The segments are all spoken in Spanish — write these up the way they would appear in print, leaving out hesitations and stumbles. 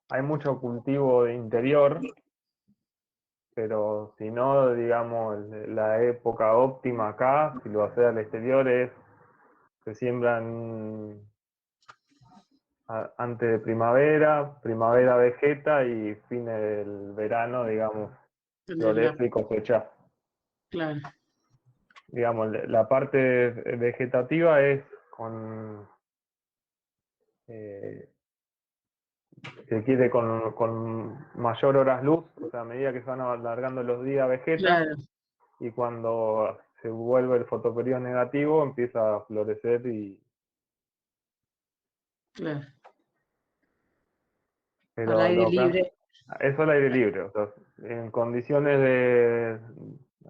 hay mucho cultivo de interior, pero si no, digamos, la época óptima acá, si lo haces al exterior, se siembran antes de primavera, primavera vegeta y fin del verano, digamos, Tener la, florece y cosecha. claro, Digamos, la parte vegetativa es con, eh, se quiere con mayor horas luz, o sea, a medida que se van alargando los días vegeta, claro, y cuando se vuelve el fotoperiodo negativo empieza a florecer y claro. Al pero aire lo que libre, eso al aire libre, o sea, en condiciones de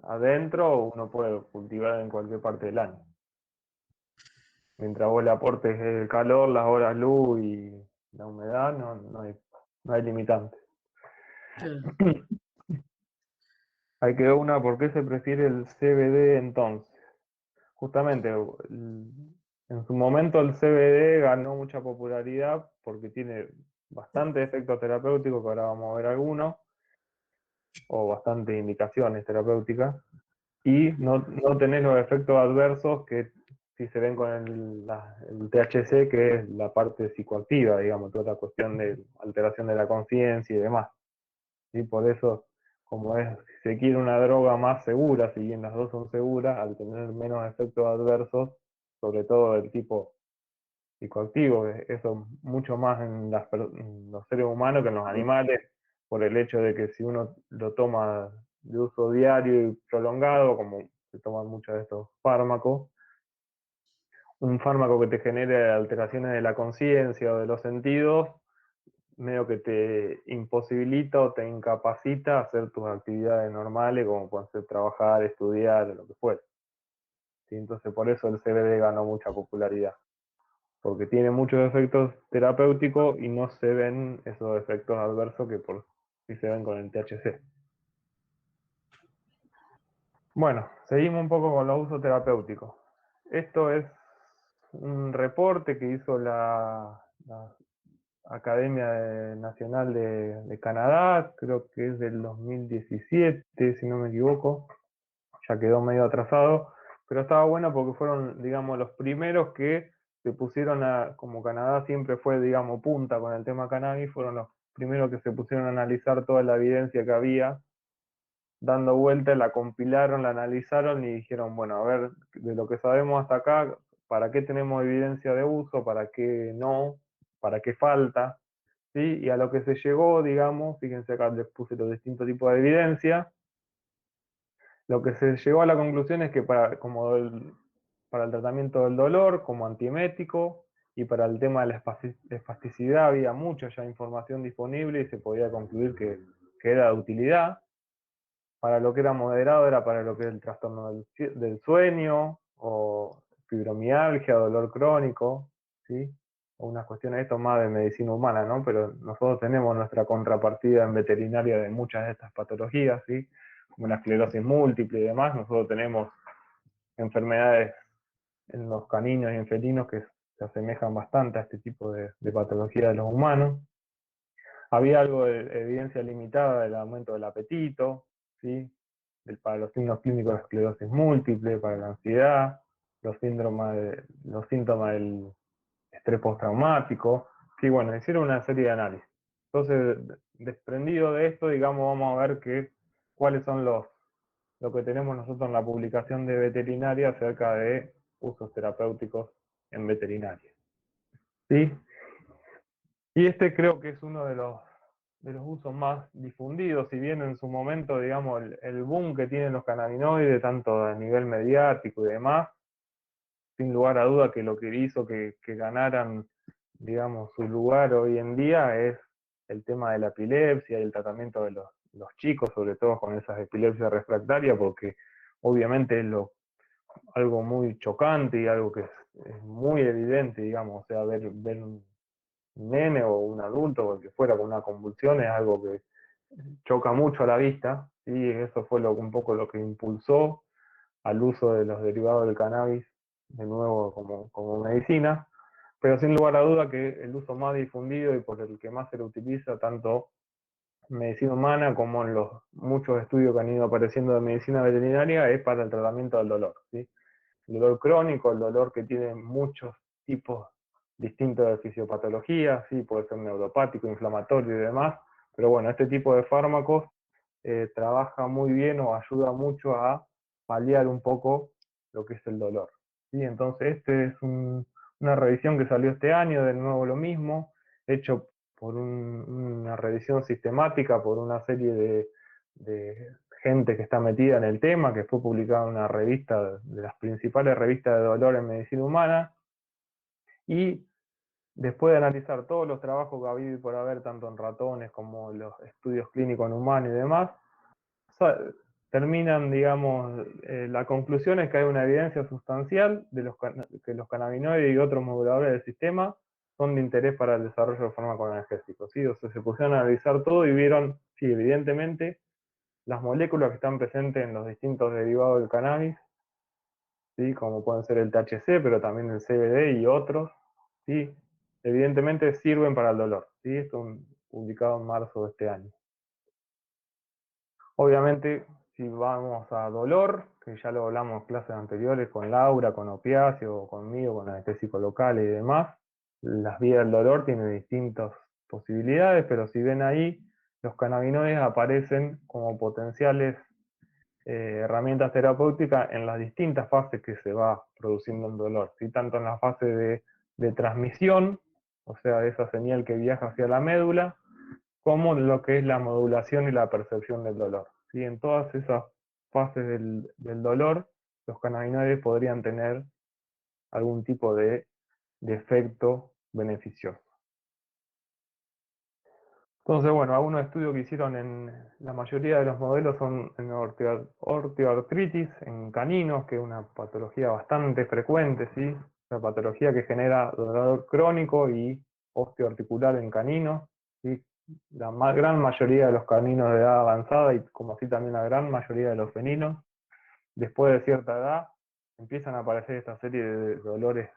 adentro uno puede cultivar en cualquier parte del año. Mientras vos le aportes el calor, las horas luz y la humedad, no hay limitantes. claro. Hay que una, ¿por qué se prefiere el CBD entonces? Justamente, en su momento el CBD ganó mucha popularidad porque tiene bastante efectos terapéuticos, que ahora vamos a ver algunos, o bastantes indicaciones terapéuticas, y no tenés los efectos adversos que si se ven con el THC, que es la parte psicoactiva, digamos, toda la cuestión de alteración de la conciencia y demás. ¿Sí? Por eso, como es, si se quiere una droga más segura, si bien las dos son seguras, al tener menos efectos adversos, sobre todo del tipo psicoactivo, eso mucho más en los seres humanos que en los animales, por el hecho de que si uno lo toma de uso diario y prolongado, como se toman muchos de estos fármacos, un fármaco que te genere alteraciones de la conciencia o de los sentidos, medio que te imposibilita o te incapacita hacer tus actividades normales, como pueden ser trabajar, estudiar, lo que fuera. ¿Sí? Entonces por eso el CBD ganó mucha popularidad, porque tiene muchos efectos terapéuticos y no se ven esos efectos adversos que por sí se ven con el THC. Bueno, seguimos un poco con los usos terapéuticos. Esto es un reporte que hizo la Academia Nacional de Canadá, creo que es del 2017, si no me equivoco, ya quedó medio atrasado, pero estaba bueno porque fueron, digamos, los primeros que se pusieron como Canadá siempre fue, digamos, punta con el tema cannabis, fueron los primeros que se pusieron a analizar toda la evidencia que había, dando vuelta, la compilaron, la analizaron y dijeron, bueno, a ver, de lo que sabemos hasta acá, ¿para qué tenemos evidencia de uso? ¿Para qué no? ¿Para qué falta? ¿Sí? Y a lo que se llegó, digamos, fíjense acá les puse los distintos tipos de evidencia, lo que se llegó a la conclusión es que para el tratamiento del dolor, como antiemético, y para el tema de la espasticidad había mucha ya información disponible y se podía concluir que era de utilidad. Para lo que era moderado era para lo que es el trastorno del sueño, o fibromialgia, dolor crónico, ¿sí? O unas cuestiones de esto más de medicina humana, ¿no? Pero nosotros tenemos nuestra contrapartida en veterinaria de muchas de estas patologías, ¿sí? Como la esclerosis múltiple y demás, nosotros tenemos enfermedades en los caninos y en felinos que se asemejan bastante a este tipo de patología de los humanos. Había algo de evidencia limitada del aumento del apetito, ¿sí? Para los signos clínicos de esclerosis múltiple, para la ansiedad, los síntomas del estrés postraumático. Sí, bueno, hicieron una serie de análisis. Entonces, desprendido de esto, digamos, vamos a ver cuáles son lo que tenemos nosotros en la publicación de veterinaria acerca de usos terapéuticos en veterinaria. ¿Sí? Y este creo que es uno de los usos más difundidos, si bien en su momento, digamos, el boom que tienen los cannabinoides, tanto a nivel mediático y demás, sin lugar a duda que lo que hizo que ganaran, digamos, su lugar hoy en día es el tema de la epilepsia y el tratamiento de los chicos, sobre todo con esas epilepsias refractarias, porque obviamente es algo muy chocante y algo que es muy evidente, digamos, o sea, ver un nene o un adulto o el que fuera con una convulsión es algo que choca mucho a la vista, y eso fue un poco lo que impulsó al uso de los derivados del cannabis de nuevo como medicina. pero sin lugar a duda que el uso más difundido y por el que más se lo utiliza, tanto en medicina humana como en los muchos estudios que han ido apareciendo de medicina veterinaria, es para el tratamiento del dolor, ¿sí? El dolor crónico, el dolor que tiene muchos tipos distintos de fisiopatología, sí, puede ser neuropático, inflamatorio y demás, pero bueno, este tipo de fármacos trabaja muy bien o ayuda mucho a paliar un poco lo que es el dolor. ¿Sí? Entonces, este es una revisión que salió este año, de nuevo lo mismo, hecho por una revisión sistemática, por una serie de gente que está metida en el tema, que fue publicada en una revista, de las principales revistas de dolor en medicina humana, y después de analizar todos los trabajos que ha habido y por haber, tanto en ratones como los estudios clínicos en humanos y demás, terminan, digamos, la conclusión es que hay una evidencia sustancial de que los cannabinoides y otros moduladores del sistema son de interés para el desarrollo de fármacos analgésicos, ¿sí? O sea, se pusieron a analizar todo y vieron, sí, evidentemente, las moléculas que están presentes en los distintos derivados del cannabis, ¿sí? Como pueden ser el THC, pero también el CBD y otros, ¿sí? Evidentemente sirven para el dolor, ¿sí? Esto es publicado en marzo de este año. Obviamente, si vamos a dolor, que ya lo hablamos en clases anteriores con Laura, con Opiacio, conmigo, con anestésico local y demás, las vías del dolor tienen distintas posibilidades, pero si ven ahí, los cannabinoides aparecen como potenciales herramientas terapéuticas en las distintas fases que se va produciendo el dolor, ¿sí? Tanto en la fase de transmisión, o sea, esa señal que viaja hacia la médula, como lo que es la modulación y la percepción del dolor. ¿Sí? En todas esas fases del dolor, los cannabinoides podrían tener algún tipo de efecto beneficioso. Entonces, bueno, algunos estudios que hicieron en la mayoría de los modelos son en osteoartritis, en caninos, que es una patología bastante frecuente, ¿sí? Una patología que genera dolor crónico y osteoarticular en caninos, ¿sí? La gran mayoría de los caninos de edad avanzada y como así también la gran mayoría de los felinos, después de cierta edad, empiezan a aparecer esta serie de dolores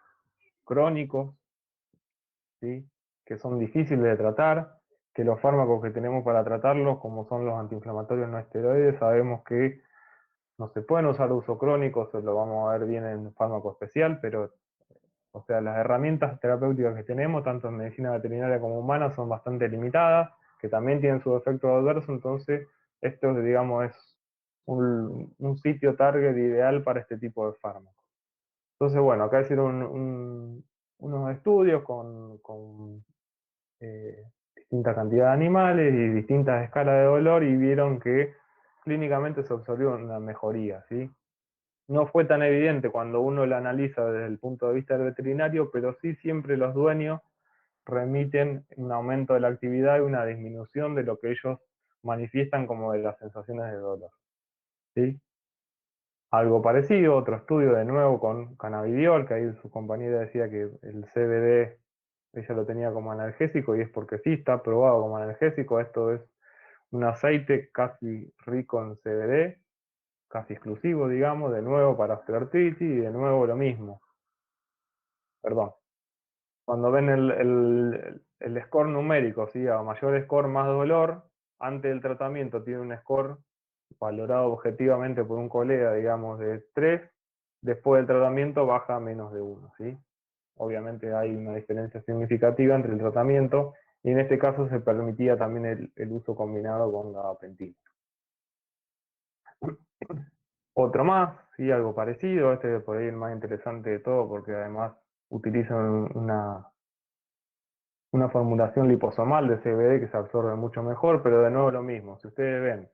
crónicos, ¿sí? Que son difíciles de tratar, que los fármacos que tenemos para tratarlos, como son los antiinflamatorios no esteroides, sabemos que no se pueden usar de uso crónico, eso lo vamos a ver bien en fármaco especial, pero o sea, las herramientas terapéuticas que tenemos, tanto en medicina veterinaria como humana, son bastante limitadas, que también tienen sus efectos adversos, entonces esto, digamos, es un sitio target ideal para este tipo de fármacos. Entonces, bueno, acá hicieron unos estudios con distinta cantidad de animales y distintas escalas de dolor y vieron que clínicamente se observó una mejoría, ¿sí? No fue tan evidente cuando uno la analiza desde el punto de vista del veterinario, pero sí siempre los dueños remiten un aumento de la actividad y una disminución de lo que ellos manifiestan como de las sensaciones de dolor, ¿sí? Algo parecido, otro estudio de nuevo con cannabidiol, que ahí su compañera decía que el CBD ella lo tenía como analgésico y es porque sí está probado como analgésico. Esto es un aceite casi rico en CBD, casi exclusivo, digamos, de nuevo para osteoartritis y de nuevo lo mismo. Perdón. Cuando ven el score numérico, ¿sí? A mayor score, más dolor, antes del tratamiento tiene un score valorado objetivamente por un colega, digamos, de 3, después del tratamiento baja a menos de 1, ¿sí? Obviamente hay una diferencia significativa entre el tratamiento y en este caso se permitía también el uso combinado con gabapentina. Otro más, sí, algo parecido, este por ahí el más interesante de todo porque además utilizan una formulación liposomal de CBD que se absorbe mucho mejor, pero de nuevo lo mismo, si ustedes ven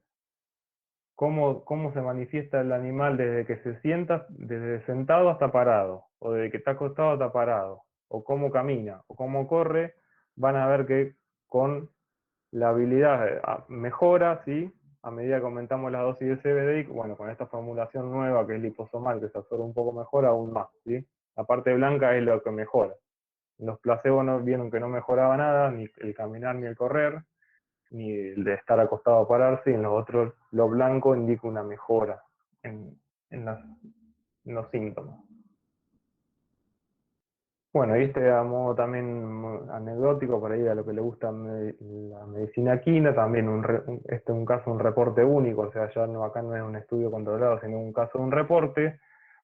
cómo se manifiesta el animal desde que se sienta, desde sentado hasta parado, o desde que está acostado hasta parado, o cómo camina, o cómo corre, van a ver que con la habilidad mejora, ¿sí? A medida que aumentamos la dosis de CBD, y bueno, con esta formulación nueva que es liposomal, que se absorbe un poco mejor, aún más, ¿sí? La parte blanca es lo que mejora. Los placebos no vieron que no mejoraba nada, ni el caminar ni el correr, ni el de estar acostado a pararse, y en los otros lo blanco indica una mejora en, en los síntomas. Bueno, y este a modo también anecdótico, por ahí a lo que le gusta la medicina quina, también este es un caso, un reporte único, o sea, ya no, acá no es un estudio controlado, sino un caso de un reporte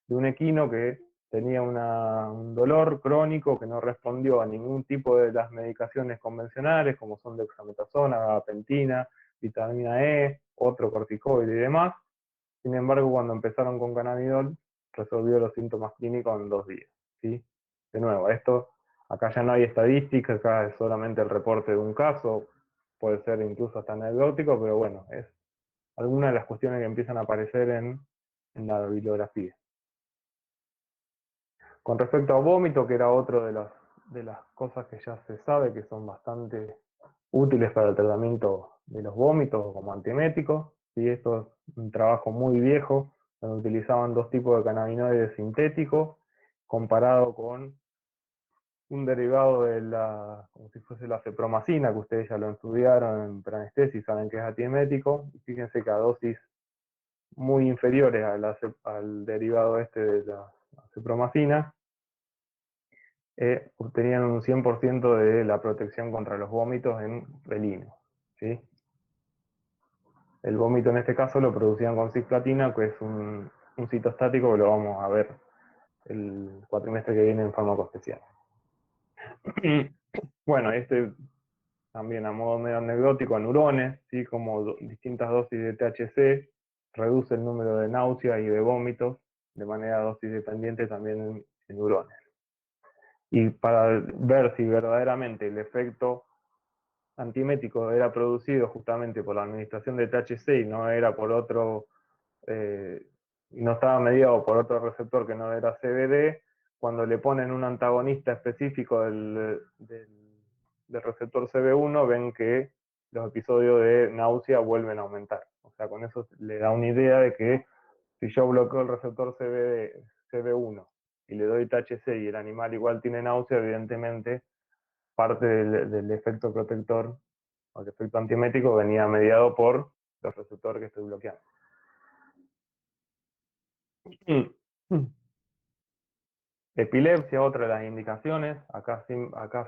de un equino que tenía un dolor crónico que no respondió a ningún tipo de las medicaciones convencionales, como son dexametasona, gabapentina, vitamina E, otro corticoide y demás. Sin embargo, cuando empezaron con cannabidol, resolvió los síntomas clínicos en 2 días. ¿Sí? De nuevo, esto, acá ya no hay estadística, acá es solamente el reporte de un caso, puede ser incluso hasta anecdótico, pero bueno, es alguna de las cuestiones que empiezan a aparecer en la bibliografía. Con respecto a vómito, que era otro de las cosas que ya se sabe que son bastante útiles para el tratamiento de los vómitos como antieméticos, ¿sí? Esto es un trabajo muy viejo, donde utilizaban dos tipos de cannabinoides sintéticos comparado con un derivado de como si fuese la cepromacina, que ustedes ya lo estudiaron en preanestesia y saben que es antiemético. Y fíjense que a dosis muy inferiores al derivado este de la cepromacina, obtenían un 100% de la protección contra los vómitos en felinos. ¿Sí? El vómito en este caso lo producían con cisplatina, que es un citostático que lo vamos a ver el cuatrimestre que viene en fármaco especial. Bueno, este también a modo medio anecdótico, neurones, ¿sí? Como distintas dosis de THC reduce el número de náuseas y de vómitos de manera dosis dependiente también en neurones. Y para ver si verdaderamente el efecto antiemético era producido justamente por la administración de THC y no era por otro, no estaba mediado por otro receptor que no era CBD, cuando le ponen un antagonista específico del receptor CB1, ven que los episodios de náusea vuelven a aumentar. O sea, con eso le da una idea de que si yo bloqueo el receptor CB1 y le doy THC y el animal igual tiene náusea, evidentemente parte del efecto protector o el efecto antiemético venía mediado por los receptores que estoy bloqueando. Epilepsia, otra de las indicaciones. Acá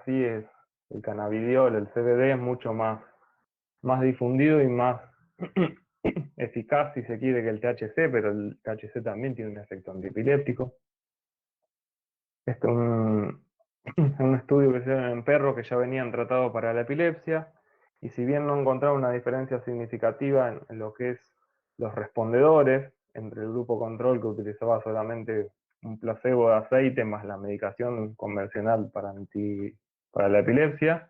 sí es el cannabidiol, el CBD es mucho más difundido y más eficaz, si se quiere, que el THC, pero el THC también tiene un efecto antiepiléptico. Esto es un estudio que se hizo en perros que ya venían tratados para la epilepsia, y si bien no encontraba una diferencia significativa en lo que es los respondedores entre el grupo control, que utilizaba solamente un placebo de aceite más la medicación convencional para la epilepsia,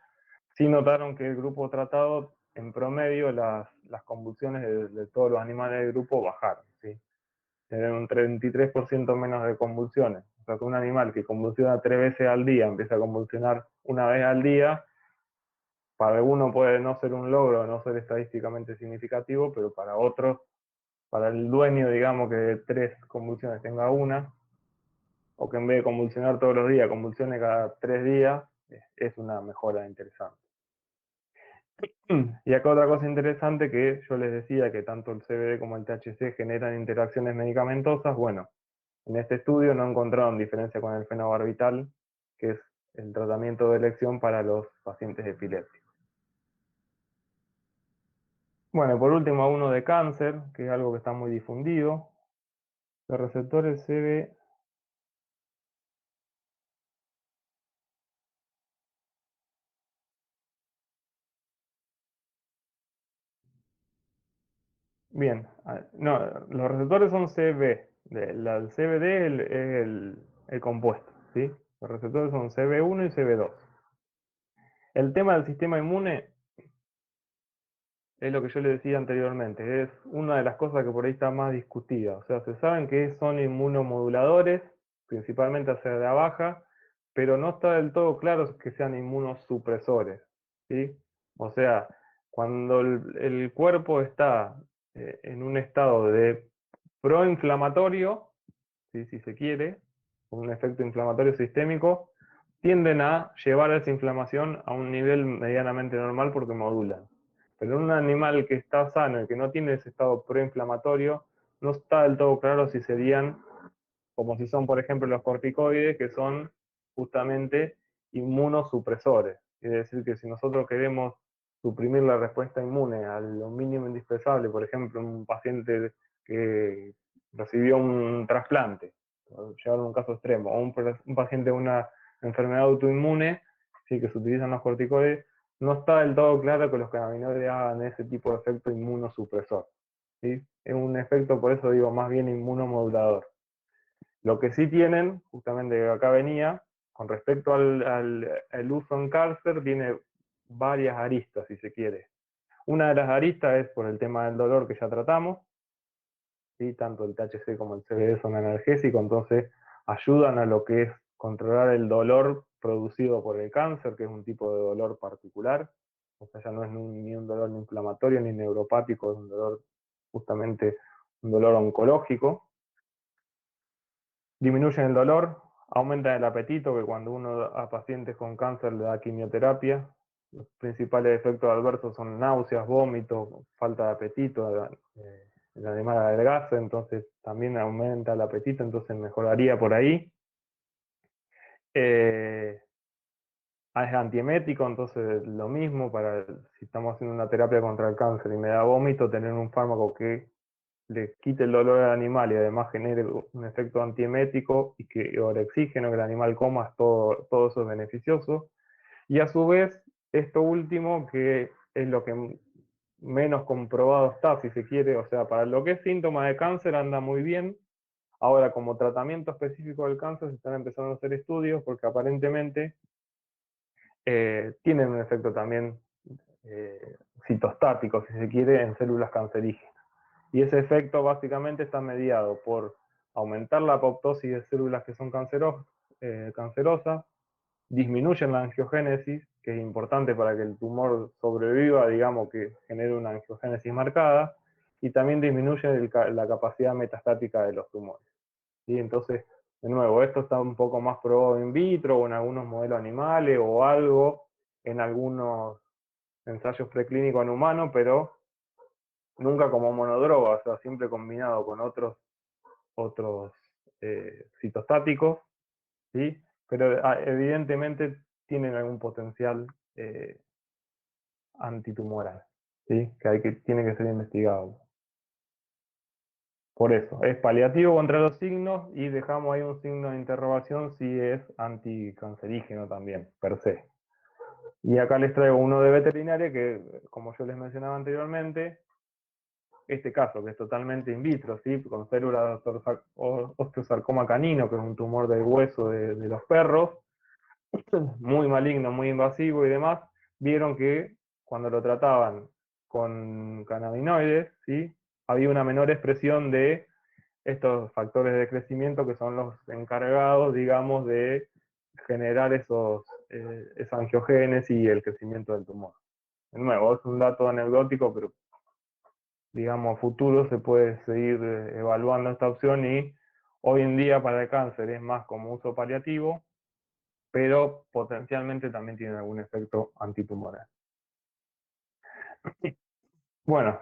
sí notaron que el grupo tratado, en promedio, las convulsiones de todos los animales del grupo bajaron, ¿sí? Tener un 33% menos de convulsiones. O sea, que un animal que convulsiona 3 veces al día empieza a convulsionar una vez al día, para alguno puede no ser un logro, no ser estadísticamente significativo, pero para otros, para el dueño, digamos, que de 3 convulsiones tenga una, o que en vez de convulsionar todos los días, convulsione cada 3 días, es una mejora interesante. Y acá otra cosa interesante, que yo les decía que tanto el CBD como el THC generan interacciones medicamentosas. Bueno, en este estudio no encontraron diferencia con el fenobarbital, que es el tratamiento de elección para los pacientes epilépticos. Bueno, y por último, uno de cáncer, que es algo que está muy difundido. Los receptores CB. Bien, no, los receptores son CB. El CBD es el compuesto, ¿sí? Los receptores son CB1 y CB2. El tema del sistema inmune es lo que yo le decía anteriormente, es una de las cosas que por ahí está más discutida. O sea, se saben que son inmunomoduladores, principalmente hacia la baja, pero no está del todo claro que sean inmunosupresores, ¿sí? O sea, cuando el cuerpo está en un estado de proinflamatorio, ¿sí? Si se quiere, un efecto inflamatorio sistémico, tienden a llevar esa inflamación a un nivel medianamente normal porque modulan. Pero en un animal que está sano y que no tiene ese estado proinflamatorio, no está del todo claro si serían, como si son, por ejemplo, los corticoides, que son justamente inmunosupresores. Es decir, que si nosotros queremos suprimir la respuesta inmune a lo mínimo indispensable, por ejemplo, un paciente que recibió un trasplante, llevar un caso extremo, o un paciente de una enfermedad autoinmune, sí, que se utilizan los corticoides, no está del todo claro que los cannabinoides hagan ese tipo de efecto inmunosupresor. ¿Sí? Es un efecto, por eso digo, más bien inmunomodulador. Lo que sí tienen, justamente que acá venía, con respecto al uso en cáncer, tiene varias aristas, si se quiere. Una de las aristas es por el tema del dolor que ya tratamos, ¿sí? Tanto el THC como el CBD son analgésicos, entonces ayudan a lo que es controlar el dolor producido por el cáncer, que es un tipo de dolor particular, o sea, ya no es ni un dolor inflamatorio ni neuropático, es un dolor justamente un dolor oncológico. Disminuyen el dolor, aumentan el apetito, que cuando uno a pacientes con cáncer le da quimioterapia, los principales efectos adversos son náuseas, vómitos, falta de apetito, el animal adelgaza, entonces también aumenta el apetito, entonces mejoraría por ahí. Es antiemético, entonces lo mismo, si estamos haciendo una terapia contra el cáncer y me da vómito, tener un fármaco que le quite el dolor al animal y además genere un efecto antiemético o el oxígeno que el animal coma, todo eso es beneficioso. Y a su vez, esto último, que es lo que menos comprobado está, si se quiere, o sea, para lo que es síntoma de cáncer anda muy bien. Ahora, como tratamiento específico del cáncer, se están empezando a hacer estudios porque aparentemente tienen un efecto también citostático, si se quiere, en células cancerígenas. Y ese efecto básicamente está mediado por aumentar la apoptosis de células que son cancerosas, disminuyen la angiogénesis, que es importante para que el tumor sobreviva, digamos que genere una angiogénesis marcada, y también disminuye la capacidad metastática de los tumores. ¿Sí? Entonces, de nuevo, esto está un poco más probado in vitro o en algunos modelos animales o algo en algunos ensayos preclínicos en humanos, pero nunca como monodroga, o sea, siempre combinado con otros citostáticos, ¿sí? Pero evidentemente tienen algún potencial antitumoral, ¿sí? Tiene que ser investigado. Por eso, es paliativo contra los signos y dejamos ahí un signo de interrogación si es anticancerígeno también, per se. Y acá les traigo uno de veterinaria que, como yo les mencionaba anteriormente, este caso, que es totalmente in vitro, ¿sí? Con células de osteosarcoma canino, que es un tumor del hueso de los perros, muy maligno, muy invasivo y demás, vieron que cuando lo trataban con cannabinoides, ¿sí? Había una menor expresión de estos factores de crecimiento que son los encargados, digamos, de generar esa angiogénesis y el crecimiento del tumor. De nuevo, es un dato anecdótico, pero digamos, a futuro se puede seguir evaluando esta opción y hoy en día para el cáncer es más como uso paliativo, pero potencialmente también tiene algún efecto antitumoral. Bueno,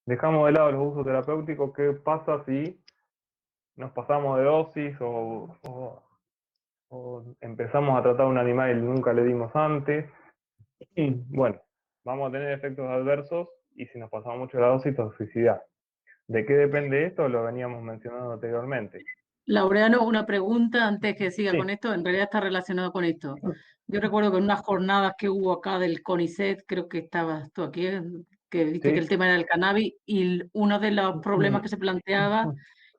dejamos de lado los usos terapéuticos. ¿Qué pasa si nos pasamos de dosis o empezamos a tratar a un animal y nunca le dimos antes? Y bueno, vamos a tener efectos adversos y si nos pasamos mucho de la dosis, toxicidad. ¿De qué depende esto? Lo veníamos mencionando anteriormente. Laureano, una pregunta antes que siga con Sí. esto, en realidad está relacionado con esto. Yo recuerdo que en unas jornadas que hubo acá del CONICET, creo que estabas tú aquí, que viste que el Sí. tema era el cannabis, y uno de los problemas que se planteaba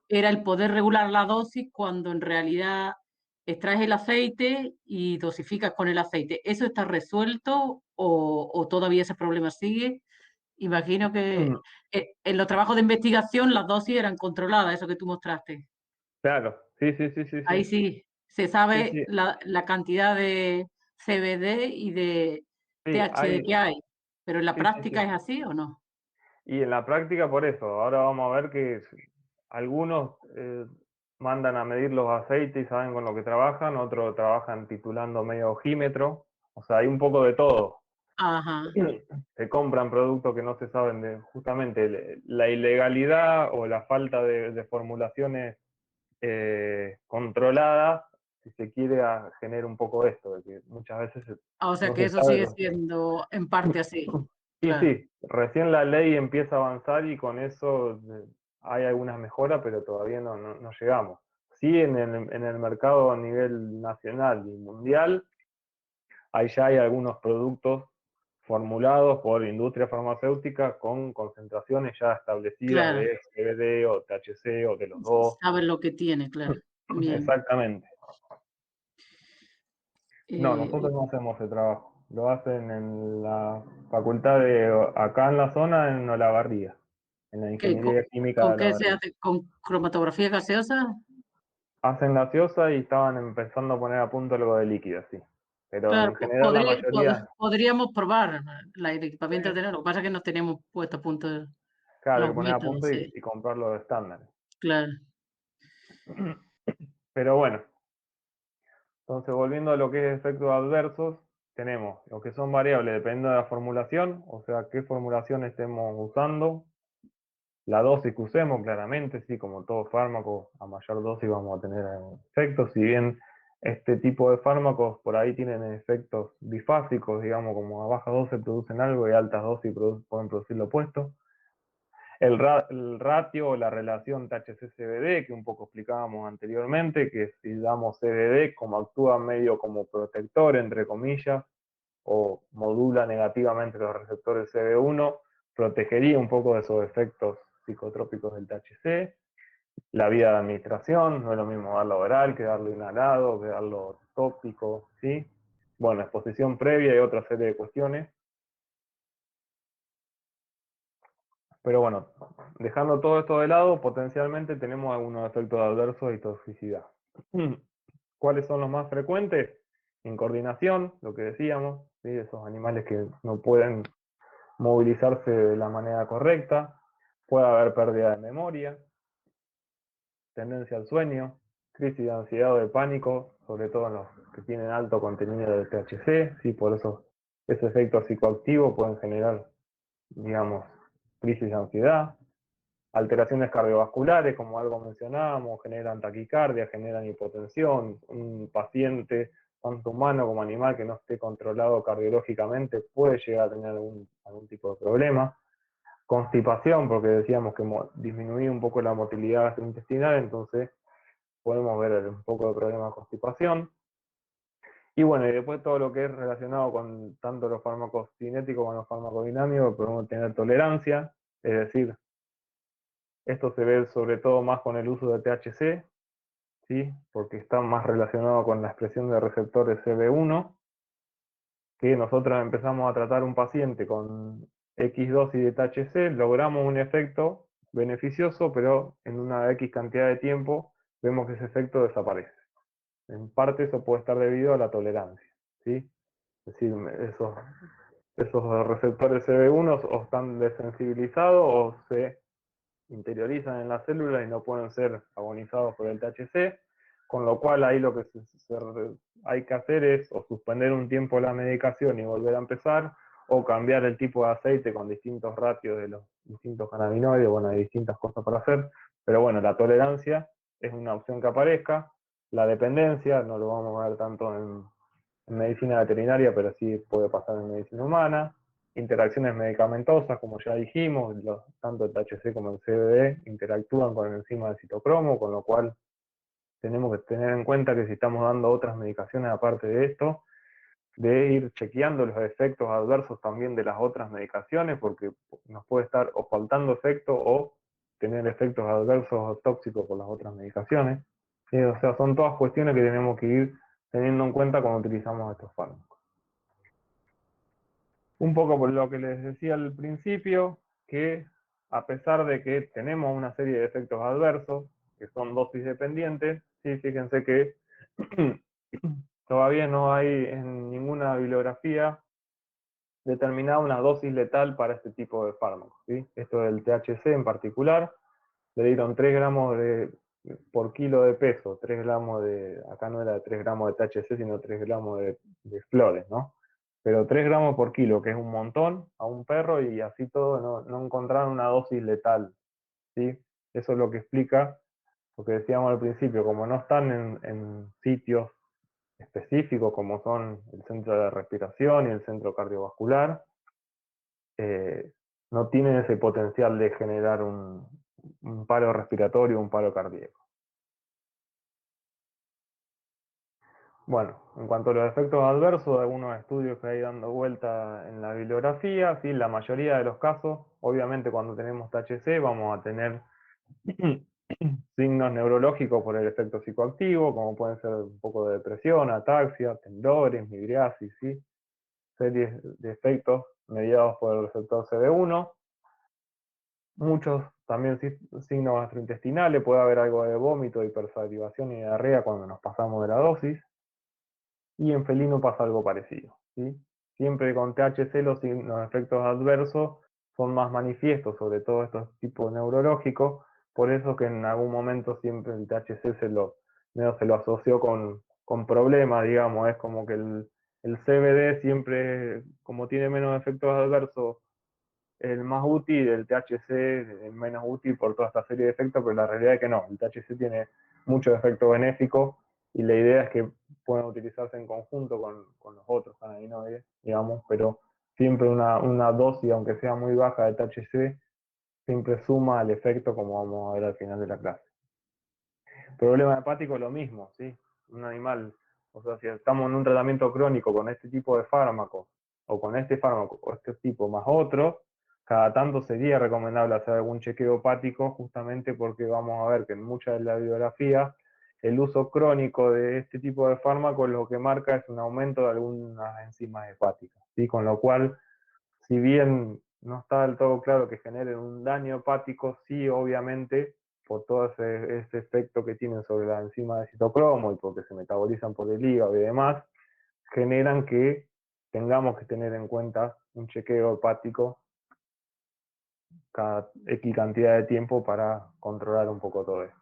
era el poder regular la dosis cuando en realidad extraes el aceite y dosificas con el aceite. ¿Eso está resuelto o todavía ese problema sigue? Imagino que en los trabajos de investigación las dosis eran controladas, eso que tú mostraste. Claro, sí, sí, sí, sí, Ahí sí. sí, se Sí, sabe sí, la cantidad de CBD y de sí, THC que hay, pero en la sí, sí, práctica sí. es así o no. Y en la práctica por eso, ahora vamos a ver que algunos mandan a medir los aceites y saben con lo que trabajan, otros trabajan titulando medio ojímetro, o sea, hay un poco de todo. Ajá, Se compran productos que no se saben de justamente la ilegalidad o la falta de formulaciones controladas, si se quiere, genera un poco esto, de que muchas veces O sea no que se eso sabe sigue los... siendo en parte así. Sí, Claro, sí, recién la ley empieza a avanzar y con eso hay algunas mejoras, pero todavía no llegamos. Sí, en el mercado a nivel nacional y mundial, ahí ya hay algunos productos formulados por industria farmacéutica con concentraciones ya establecidas claro. de CBD o THC o de los dos. Sabes lo que tiene, claro. Bien. Exactamente. No, nosotros Eh, no hacemos ese trabajo. Lo hacen en la facultad de acá en la zona, en Olavarría, en la ¿qué, Ingeniería Química de con qué se Olavarría. hace? ¿Con cromatografía gaseosa? Hacen gaseosa y estaban empezando a poner a punto algo de líquido, sí. Pero Claro, en general la mayoría, podríamos probar el equipamiento de tener. Lo que pasa es que no tenemos puesto a punto claro, hay los que poner a métodos, punto sí. y comprarlo de estándar. Claro. Pero bueno, entonces volviendo a lo que es efectos adversos, tenemos lo que son variables dependiendo de la formulación, o sea, qué formulación estemos usando, la dosis que usemos, claramente, sí, como todo fármaco, a mayor dosis vamos a tener efectos, si bien este tipo de fármacos por ahí tienen efectos bifásicos, digamos, como a baja dosis producen algo y a altas dosis pueden producir lo opuesto. El ratio o la relación THC-CBD, que un poco explicábamos anteriormente, que si damos CBD, como actúa medio como protector, entre comillas, o modula negativamente los receptores CB1, protegería un poco de esos efectos psicotrópicos del THC. La vía de administración, no es lo mismo darlo oral que darlo inhalado, que darlo tópico, ¿sí? Bueno, exposición previa y otra serie de cuestiones. Pero bueno, dejando todo esto de lado, potencialmente tenemos algunos efectos adversos y toxicidad. ¿Cuáles son los más frecuentes? Incoordinación, lo que decíamos, ¿sí? Esos animales que no pueden movilizarse de la manera correcta, puede haber pérdida de memoria, tendencia al sueño, crisis de ansiedad o de pánico, sobre todo en los que tienen alto contenido de THC, ¿sí? Por eso ese efecto psicoactivo pueden generar, digamos, crisis de ansiedad, alteraciones cardiovasculares, como algo mencionábamos, generan taquicardia, generan hipotensión, un paciente, tanto humano como animal, que no esté controlado cardiológicamente, puede llegar a tener algún tipo de problema. Constipación, porque decíamos que disminuía un poco la motilidad gastrointestinal, entonces podemos ver un poco de problema de constipación. Y bueno, y después todo lo que es relacionado con tanto los fármacos cinéticos como los fármacos dinámicos, podemos tener tolerancia, es decir, esto se ve sobre todo más con el uso de THC, ¿sí? Porque está más relacionado con la expresión de receptores CB1, que nosotros empezamos a tratar un paciente con X dosis de THC, logramos un efecto beneficioso, pero en una X cantidad de tiempo vemos que ese efecto desaparece. En parte eso puede estar debido a la tolerancia, ¿sí? Es decir, esos receptores CB1 o están desensibilizados o se interiorizan en la célula y no pueden ser agonizados por el THC, con lo cual ahí lo que hay que hacer es o suspender un tiempo la medicación y volver a empezar, o cambiar el tipo de aceite con distintos ratios de los distintos cannabinoides, bueno, hay distintas cosas para hacer, pero bueno, la tolerancia es una opción que aparezca, la dependencia, no lo vamos a ver tanto en medicina veterinaria, pero sí puede pasar en medicina humana. Interacciones medicamentosas, como ya dijimos, tanto el THC como el CBD interactúan con el enzima de citocromo, con lo cual tenemos que tener en cuenta que si estamos dando otras medicaciones aparte de esto, de ir chequeando los efectos adversos también de las otras medicaciones, porque nos puede estar o faltando efecto o tener efectos adversos o tóxicos por las otras medicaciones. O sea, son todas cuestiones que tenemos que ir teniendo en cuenta cuando utilizamos estos fármacos. Un poco por lo que les decía al principio, que a pesar de que tenemos una serie de efectos adversos, que son dosis dependientes, sí, fíjense que todavía no hay en ninguna bibliografía determinada una dosis letal para este tipo de fármacos, ¿sí? Esto del THC en particular, le dieron 3 gramos por kilo de peso, 3 gramos acá no era 3 gramos de THC, sino 3 gramos de flores, ¿no? Pero 3 gramos por kilo, que es un montón, a un perro, y así todo no encontraron una dosis letal, ¿sí? Eso es lo que explica lo que decíamos al principio, como no están en sitios específicos como son el centro de respiración y el centro cardiovascular, no tienen ese potencial de generar un paro respiratorio, un paro cardíaco. Bueno, en cuanto a los efectos adversos, algunos estudios que hay dando vuelta en la bibliografía, sí, la mayoría de los casos, obviamente cuando tenemos THC vamos a tener signos neurológicos por el efecto psicoactivo, como pueden ser un poco de depresión, ataxia, temblores, midriasis, ¿sí? Series de efectos mediados por el receptor CD1. Muchos también signos gastrointestinales, puede haber algo de vómito, hipersalivación y diarrea cuando nos pasamos de la dosis. Y en felino pasa algo parecido, ¿sí? Siempre con THC los efectos adversos son más manifiestos, sobre todo estos tipos neurológicos, por eso que en algún momento siempre el THC se lo asoció con problemas, digamos, es como que el CBD siempre, como tiene menos efectos adversos, el más útil, el THC el menos útil por toda esta serie de efectos, pero la realidad es que no, el THC tiene muchos efectos benéficos y la idea es que puedan utilizarse en conjunto con los otros cannabinoides, digamos, pero siempre una dosis, aunque sea muy baja de THC, siempre suma al efecto, como vamos a ver al final de la clase. Problema hepático, lo mismo, ¿sí? Un animal, o sea, si estamos en un tratamiento crónico con este tipo de fármaco, o con este fármaco, o este tipo más otro, cada tanto sería recomendable hacer algún chequeo hepático, justamente porque vamos a ver que en mucha de la bibliografía el uso crónico de este tipo de fármacos lo que marca es un aumento de algunas enzimas hepáticas, ¿sí? Con lo cual, si bien no está del todo claro que generen un daño hepático, sí, obviamente, por todo ese efecto que tienen sobre la enzima de citocromo y porque se metabolizan por el hígado y demás, generan que tengamos que tener en cuenta un chequeo hepático cada X cantidad de tiempo para controlar un poco todo esto.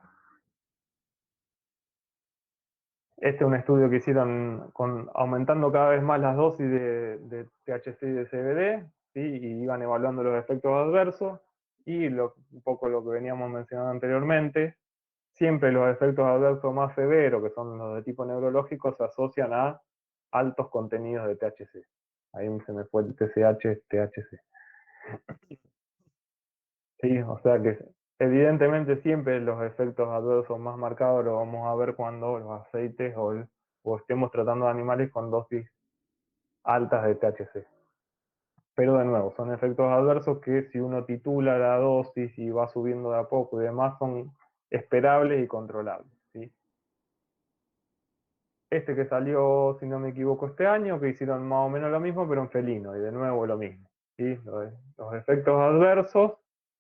Este es un estudio que hicieron aumentando cada vez más las dosis de THC y de CBD, ¿sí? Y iban evaluando los efectos adversos y un poco lo que veníamos mencionando anteriormente, siempre los efectos adversos más severos, que son los de tipo neurológico, se asocian a altos contenidos de THC. Ahí se me fue el TCH, THC. Sí, o sea que evidentemente siempre los efectos adversos más marcados los vamos a ver cuando los aceites o estemos tratando de animales con dosis altas de THC. Pero de nuevo, son efectos adversos que si uno titula la dosis y va subiendo de a poco y demás, son esperables y controlables, ¿sí? Este que salió, si no me equivoco, este año, que hicieron más o menos lo mismo, pero en felino, y de nuevo lo mismo, ¿sí? Los efectos adversos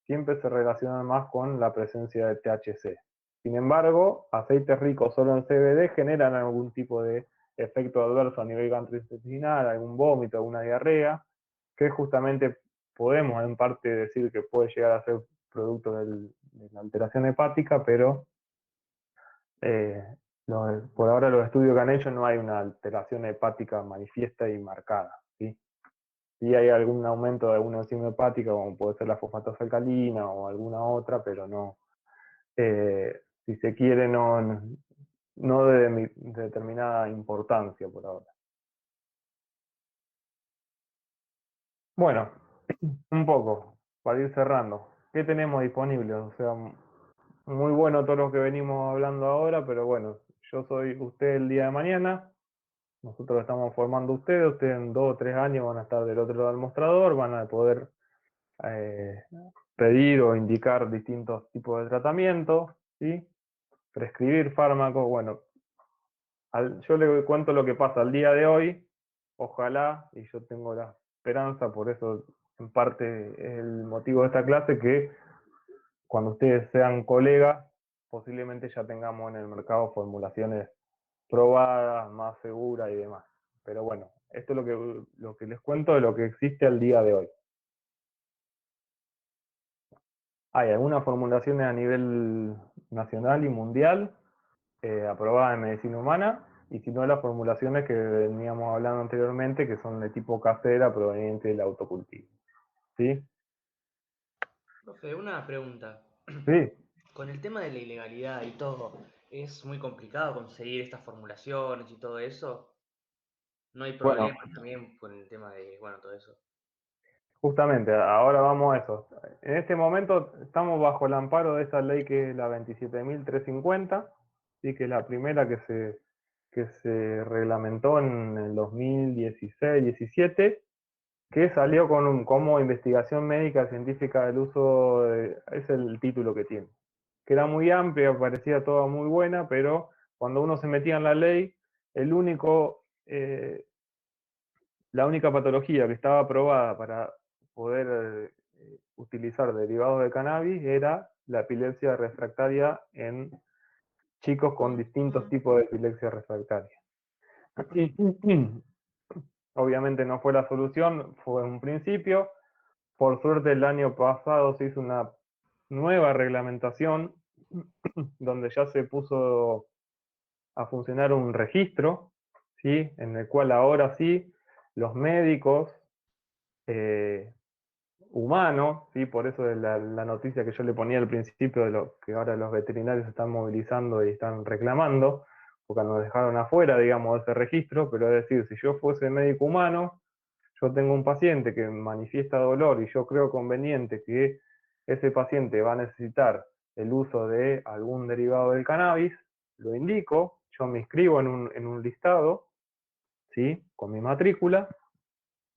siempre se relacionan más con la presencia de THC. Sin embargo, aceites ricos solo en CBD generan algún tipo de efecto adverso a nivel gastrointestinal, algún vómito, alguna diarrea, que justamente podemos en parte decir que puede llegar a ser producto de la alteración hepática, pero eh, por ahora los estudios que han hecho no hay una alteración hepática manifiesta y marcada, ¿sí? Sí hay algún aumento de alguna enzima hepática, como puede ser la fosfatasa alcalina o alguna otra, pero no, si se quiere, no de determinada importancia por ahora. Bueno, un poco, para ir cerrando. ¿Qué tenemos disponible? O sea, muy bueno todo lo que venimos hablando ahora, pero bueno, yo soy usted el día de mañana. Nosotros estamos formando ustedes en 2 o 3 años van a estar del otro lado del mostrador, van a poder eh, pedir o indicar distintos tipos de tratamientos, ¿sí? Prescribir fármacos, bueno, yo le cuento lo que pasa al día de hoy, ojalá, y yo tengo la esperanza, por eso en parte es el motivo de esta clase, que cuando ustedes sean colegas, posiblemente ya tengamos en el mercado formulaciones probadas, más seguras y demás. Pero bueno, esto es lo que les cuento de lo que existe al día de hoy. Hay algunas formulaciones a nivel nacional y mundial aprobadas en medicina humana, y si no las formulaciones que veníamos hablando anteriormente, que son de tipo casera proveniente del autocultivo. ¿Sí? Profe, una pregunta. Sí. Con el tema de la ilegalidad y todo, es muy complicado conseguir estas formulaciones y todo eso. No hay Bueno, problemas también con el tema de, bueno, todo eso. justamente, ahora vamos a eso. En este momento estamos bajo el amparo de esa ley que es la 27.350, ¿sí? Que es la primera que se reglamentó en el 2016-17, que salió como investigación médica científica del uso, es el título que tiene, que era muy amplia, parecía toda muy buena, pero cuando uno se metía en la ley, el único, la única patología que estaba aprobada para poder utilizar derivados de cannabis era la epilepsia refractaria en chicos con distintos tipos de epilepsia refractaria. Obviamente no fue la solución, fue un principio. Por suerte el año pasado se hizo una nueva reglamentación donde ya se puso a funcionar un registro, ¿sí? En el cual ahora sí los médicos eh, humanos, ¿sí? Por eso es la noticia que yo le ponía al principio de lo que ahora los veterinarios se están movilizando y están reclamando, porque nos dejaron afuera, digamos, de ese registro, pero es decir, si yo fuese médico humano, yo tengo un paciente que manifiesta dolor y yo creo conveniente que ese paciente va a necesitar el uso de algún derivado del cannabis, lo indico, yo me inscribo en un listado, ¿sí? Con mi matrícula,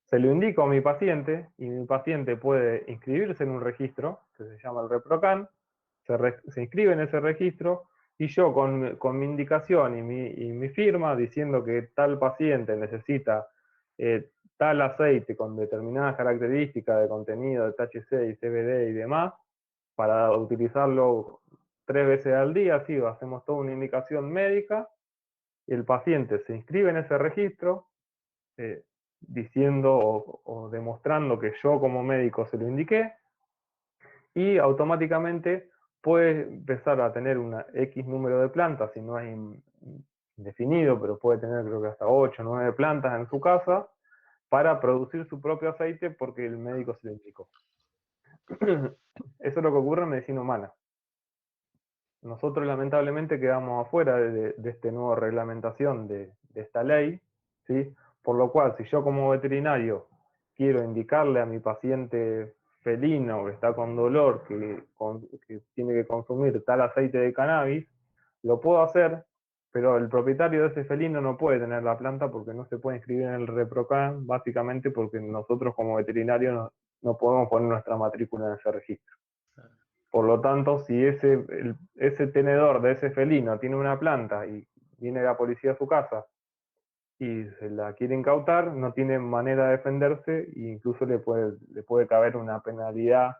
se lo indico a mi paciente y mi paciente puede inscribirse en un registro que se llama el ReproCan, se inscribe en ese registro y yo con mi indicación y mi firma diciendo que tal paciente necesita tal aceite con determinadas características de contenido de THC y CBD y demás, para utilizarlo 3 veces al día, sí, hacemos toda una indicación médica y el paciente se inscribe en ese registro diciendo o demostrando que yo como médico se lo indiqué y automáticamente puede empezar a tener una X número de plantas, si no es indefinido, pero puede tener creo que hasta 8 o 9 plantas en su casa para producir su propio aceite porque el médico se lo indicó. Eso es lo que ocurre en medicina humana. Nosotros lamentablemente quedamos afuera de esta nueva reglamentación de esta ley, ¿sí? Por lo cual, si yo como veterinario quiero indicarle a mi paciente felino que está con dolor, que tiene que consumir tal aceite de cannabis, lo puedo hacer, pero el propietario de ese felino no puede tener la planta porque no se puede inscribir en el ReproCan, básicamente porque nosotros como veterinarios no podemos poner nuestra matrícula en ese registro. Por lo tanto, si ese tenedor de ese felino tiene una planta y viene la policía a su casa y se la quiere incautar, no tiene manera de defenderse e incluso le puede caber una penalidad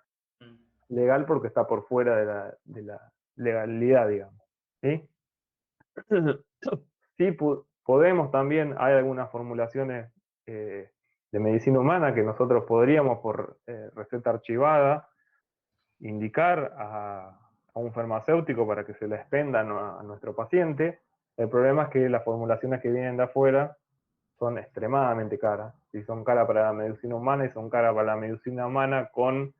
legal porque está por fuera de la legalidad, digamos. ¿Sí? Sí, podemos también, hay algunas formulaciones de medicina humana que nosotros podríamos por receta archivada indicar a un farmacéutico para que se la expendan a nuestro paciente. El problema es que las formulaciones que vienen de afuera son extremadamente caras. Y son caras para la medicina humana y son caras para la medicina humana con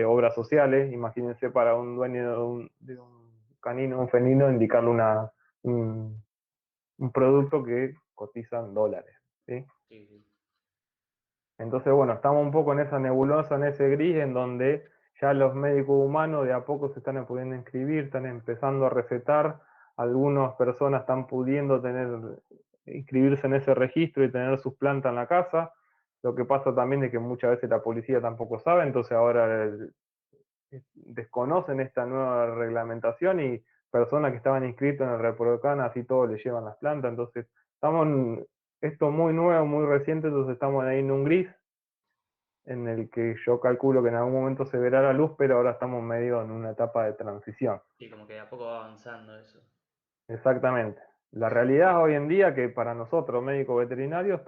obras sociales. Imagínense para un dueño de un canino, un felino, indicarle un producto que cotiza en dólares. ¿Sí? Sí, sí. Entonces, bueno, estamos un poco en esa nebulosa, en ese gris, en donde ya los médicos humanos de a poco se están pudiendo inscribir, están empezando a recetar, algunas personas están pudiendo inscribirse en ese registro y tener sus plantas en la casa. Lo que pasa también es que muchas veces la policía tampoco sabe, entonces ahora desconocen esta nueva reglamentación y personas que estaban inscritas en el ReproCan así todos les llevan las plantas, entonces estamos en esto muy nuevo, muy reciente, entonces estamos ahí en un gris en el que yo calculo que en algún momento se verá la luz, pero ahora estamos medio en una etapa de transición. Sí, como que de a poco va avanzando eso. Exactamente. La realidad hoy en día que para nosotros, médicos veterinarios,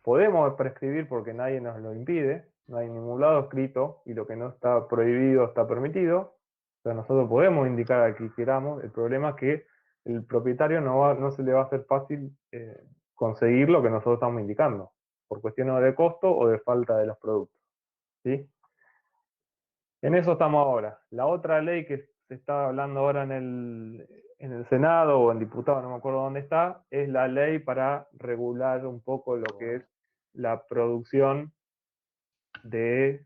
podemos prescribir porque nadie nos lo impide, no hay ningún lado escrito y lo que no está prohibido está permitido. O sea, nosotros podemos indicar a quien queramos, el problema es que el propietario no se le va a hacer fácil conseguir lo que nosotros estamos indicando, por cuestiones de costo o de falta de los productos. ¿Sí? En eso estamos ahora. La otra ley que se está hablando ahora en en el Senado o en diputados, no me acuerdo dónde está, es la ley para regular un poco lo que es la producción de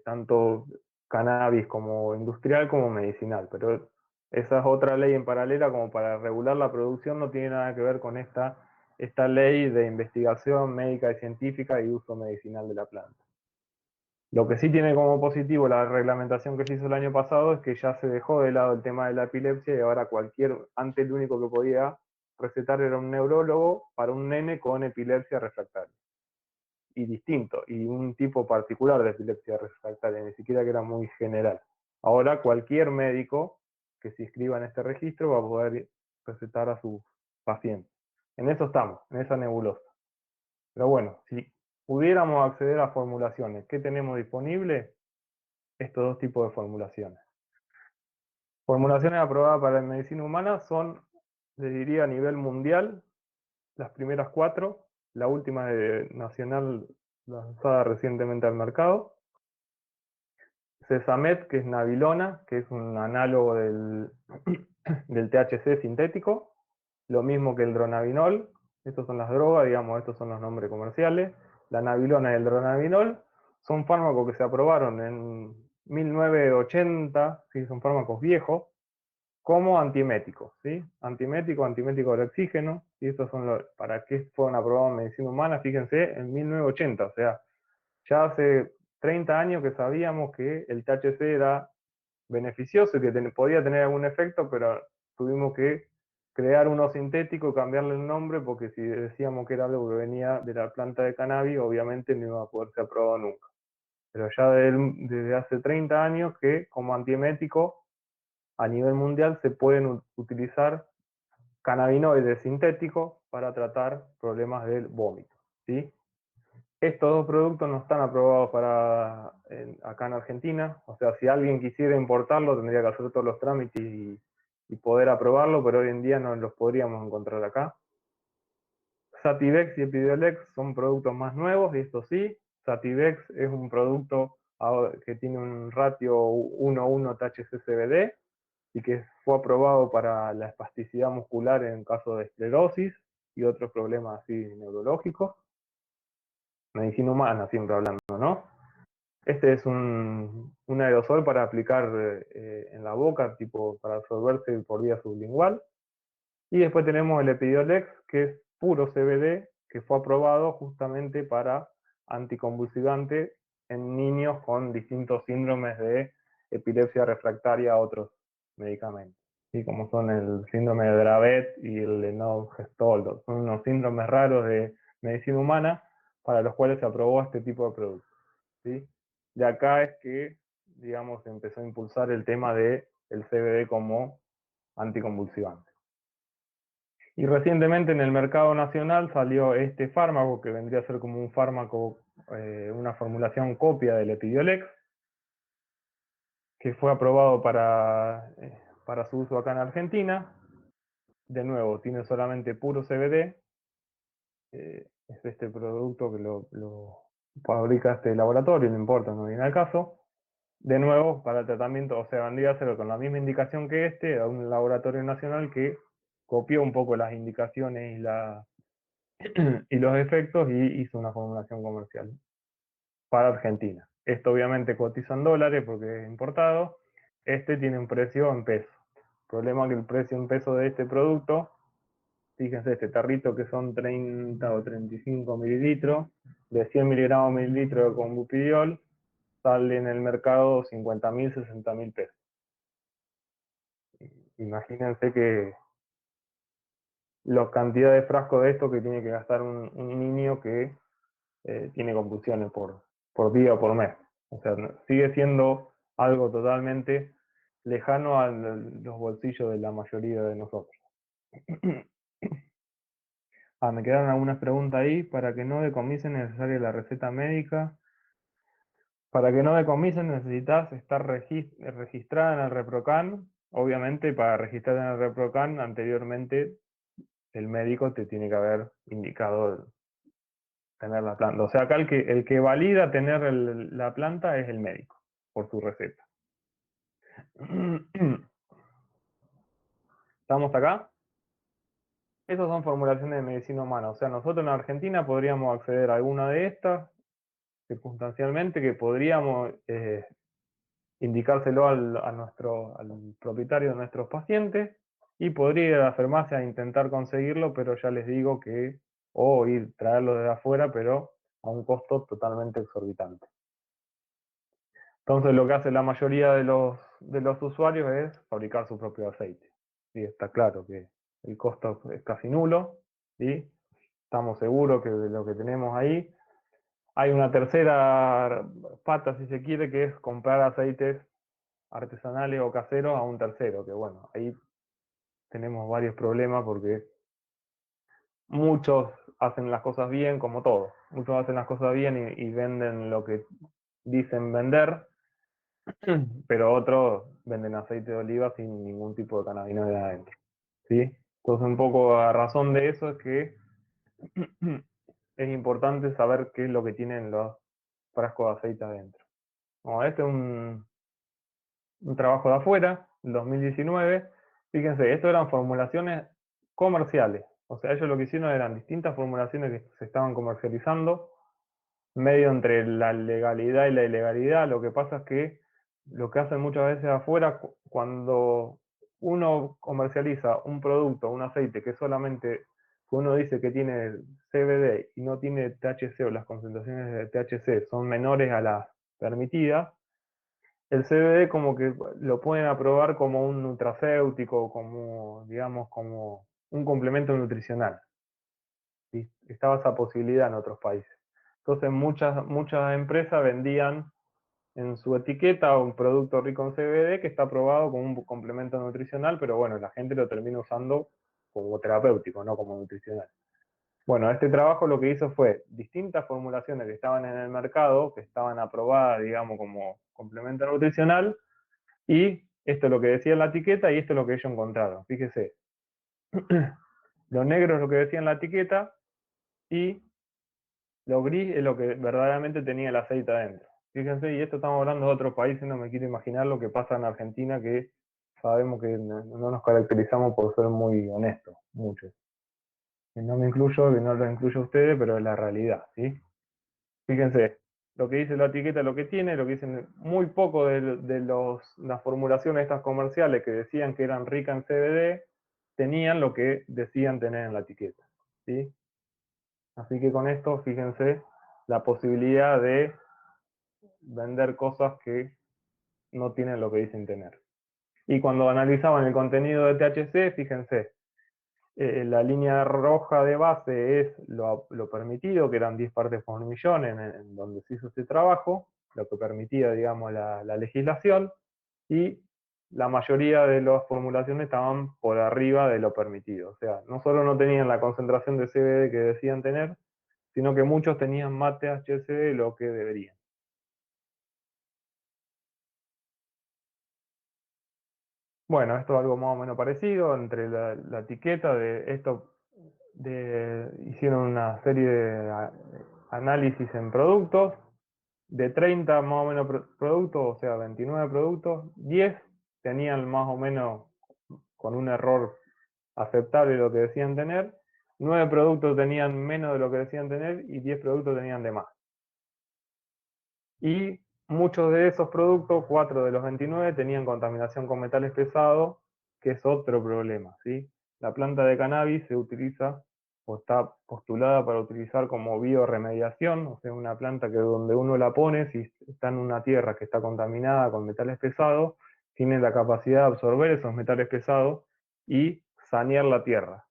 tanto cannabis como industrial como medicinal, pero esa es otra ley en paralela como para regular la producción, no tiene nada que ver con esta ley de investigación médica y científica y uso medicinal de la planta. Lo que sí tiene como positivo la reglamentación que se hizo el año pasado es que ya se dejó de lado el tema de la epilepsia y ahora antes el único que podía recetar era un neurólogo para un nene con epilepsia refractaria. Y distinto, y un tipo particular de epilepsia refractaria, ni siquiera que era muy general. Ahora cualquier médico que se inscriba en este registro va a poder recetar a sus pacientes. En eso estamos, en esa nebulosa. Pero bueno, si pudiéramos acceder a formulaciones, ¿qué tenemos disponible? Estos dos tipos de formulaciones. Formulaciones aprobadas para la medicina humana son, les diría, a nivel mundial, las primeras 4, la última de nacional lanzada recientemente al mercado. Cesamet, que es Nabilona, que es un análogo del THC sintético, lo mismo que el dronabinol, estas son las drogas, digamos, estos son los nombres comerciales. La Nabilona y el dronabinol son fármacos que se aprobaron en 1980, ¿sí? Son fármacos viejos, como antieméticos, ¿sí? Antimético del oxígeno, y estos son ¿para qué fueron aprobados en medicina humana? Fíjense, en 1980, o sea, ya hace 30 años que sabíamos que el THC era beneficioso y que podía tener algún efecto, pero tuvimos que crear uno sintético y cambiarle el nombre, porque si decíamos que era algo que venía de la planta de cannabis, obviamente no iba a poder ser aprobado nunca. Pero ya desde hace 30 años que como antiemético a nivel mundial se pueden utilizar cannabinoides sintéticos para tratar problemas del vómito, ¿sí? Estos dos productos no están aprobados acá en Argentina, o sea, si alguien quisiera importarlo tendría que hacer todos los trámites y poder aprobarlo, pero hoy en día no los podríamos encontrar acá. Sativex y Epidiolex son productos más nuevos, y esto sí, Sativex es un producto que tiene un ratio 1:1 THC-CBD, y que fue aprobado para la espasticidad muscular en caso de esclerosis y otros problemas así neurológicos. Medicina humana siempre hablando, ¿no? Este es un aerosol para aplicar en la boca, tipo para absorberse por vía sublingual. Y después tenemos el Epidiolex, que es puro CBD, que fue aprobado justamente para anticonvulsivante en niños con distintos síndromes de epilepsia refractaria a otros medicamentos, ¿sí? Como son el síndrome de Dravet y el Lennox-Gastaut. Son unos síndromes raros de medicina humana para los cuales se aprobó este tipo de productos, ¿sí? De acá es que, digamos, empezó a impulsar el tema del CBD como anticonvulsivante. Y recientemente en el mercado nacional salió este fármaco, que vendría a ser como un fármaco, una formulación copia del Epidiolex, que fue aprobado para su uso acá en Argentina. De nuevo, tiene solamente puro CBD. Es este producto que lo fabrica este laboratorio, no importa, no viene al caso. De nuevo, para el tratamiento, o sea, vendría a ser con la misma indicación que este, a un laboratorio nacional que copió un poco las indicaciones y los efectos y hizo una formulación comercial para Argentina. Esto obviamente cotiza en dólares porque es importado. Este tiene un precio en pesos. El problema es que el precio en pesos de este producto, fíjense, este tarrito que son 30 o 35 mililitros, de 100 miligramos mililitros de Conbupidiol, sale en el mercado 50.000, 60.000 pesos. Imagínense que la cantidad de frascos de esto que tiene que gastar un niño que tiene convulsiones por día o por mes. O sea, sigue siendo algo totalmente lejano a los bolsillos de la mayoría de nosotros. Me quedaron algunas preguntas ahí. Para que no decomisen es necesaria la receta médica. Para que no decomisen necesitas estar registrada en el ReproCan. Obviamente, para registrar en el ReproCan, anteriormente el médico te tiene que haber indicado tener la planta. O sea, acá el que valida tener la planta es el médico, por su receta. ¿Estamos acá? Esas son formulaciones de medicina humana. O sea, nosotros en Argentina podríamos acceder a alguna de estas, circunstancialmente, que podríamos indicárselo al propietario de nuestros pacientes y podría ir a la farmacia a intentar conseguirlo, pero ya les digo que, o ir traerlo de afuera, pero a un costo totalmente exorbitante. Entonces lo que hace la mayoría de los usuarios es fabricar su propio aceite. Y está claro que el costo es casi nulo, ¿sí? Estamos seguros que de lo que tenemos ahí. Hay una tercera pata, si se quiere, que es comprar aceites artesanales o caseros a un tercero, que bueno, ahí tenemos varios problemas porque muchos hacen las cosas bien, como todo. Muchos hacen las cosas bien y venden lo que dicen vender, pero otros venden aceite de oliva sin ningún tipo de cannabinoide adentro, ¿sí? Entonces un poco a razón de eso es que es importante saber qué es lo que tienen los frascos de aceite adentro. Bueno, este es un trabajo de afuera, 2019. Fíjense, esto eran formulaciones comerciales. O sea, ellos lo que hicieron eran distintas formulaciones que se estaban comercializando, medio entre la legalidad y la ilegalidad. Lo que pasa es que lo que hacen muchas veces afuera, cuando uno comercializa un producto, un aceite que solamente uno dice que tiene CBD y no tiene THC o las concentraciones de THC son menores a las permitidas, el CBD como que lo pueden aprobar como un nutracéutico, como, digamos, como un complemento nutricional. ¿Sí? Estaba esa posibilidad en otros países. Entonces muchas empresas vendían en su etiqueta un producto rico en CBD que está aprobado como un complemento nutricional, pero bueno, la gente lo termina usando como terapéutico, no como nutricional. Bueno, este trabajo lo que hizo fue distintas formulaciones que estaban en el mercado, que estaban aprobadas, digamos, como complemento nutricional, y esto es lo que decía en la etiqueta y esto es lo que ellos encontraron. Fíjese, lo negro es lo que decía en la etiqueta y lo gris es lo que verdaderamente tenía el aceite adentro. Fíjense, y esto estamos hablando de otros países, no me quiero imaginar lo que pasa en Argentina, que sabemos que no nos caracterizamos por ser muy honestos, muchos. Y no me incluyo, que no los incluyo a ustedes, pero es la realidad, ¿sí? Fíjense, lo que dice la etiqueta, lo que tiene, lo que dicen muy poco de las formulaciones estas comerciales que decían que eran ricas en CBD, tenían lo que decían tener en la etiqueta, ¿sí? Así que con esto, fíjense, la posibilidad de vender cosas que no tienen lo que dicen tener. Y cuando analizaban el contenido de THC, fíjense, la línea roja de base es lo permitido, que eran 10 partes por millón en donde se hizo ese trabajo, lo que permitía, digamos, la legislación, y la mayoría de las formulaciones estaban por arriba de lo permitido. O sea, no solo no tenían la concentración de CBD que decían tener, sino que muchos tenían más THC de lo que deberían. Bueno, esto es algo más o menos parecido entre la etiqueta de esto. Hicieron una serie de análisis en productos, de 30 más o menos productos, o sea, 29 productos, 10 tenían más o menos con un error aceptable lo que decían tener, 9 productos tenían menos de lo que decían tener y 10 productos tenían de más. Y muchos de esos productos, 4 de los 29, tenían contaminación con metales pesados, que es otro problema, ¿sí? La planta de cannabis se utiliza o está postulada para utilizar como bioremediación, o sea, una planta que donde uno la pone, si está en una tierra que está contaminada con metales pesados, tiene la capacidad de absorber esos metales pesados y sanear la tierra.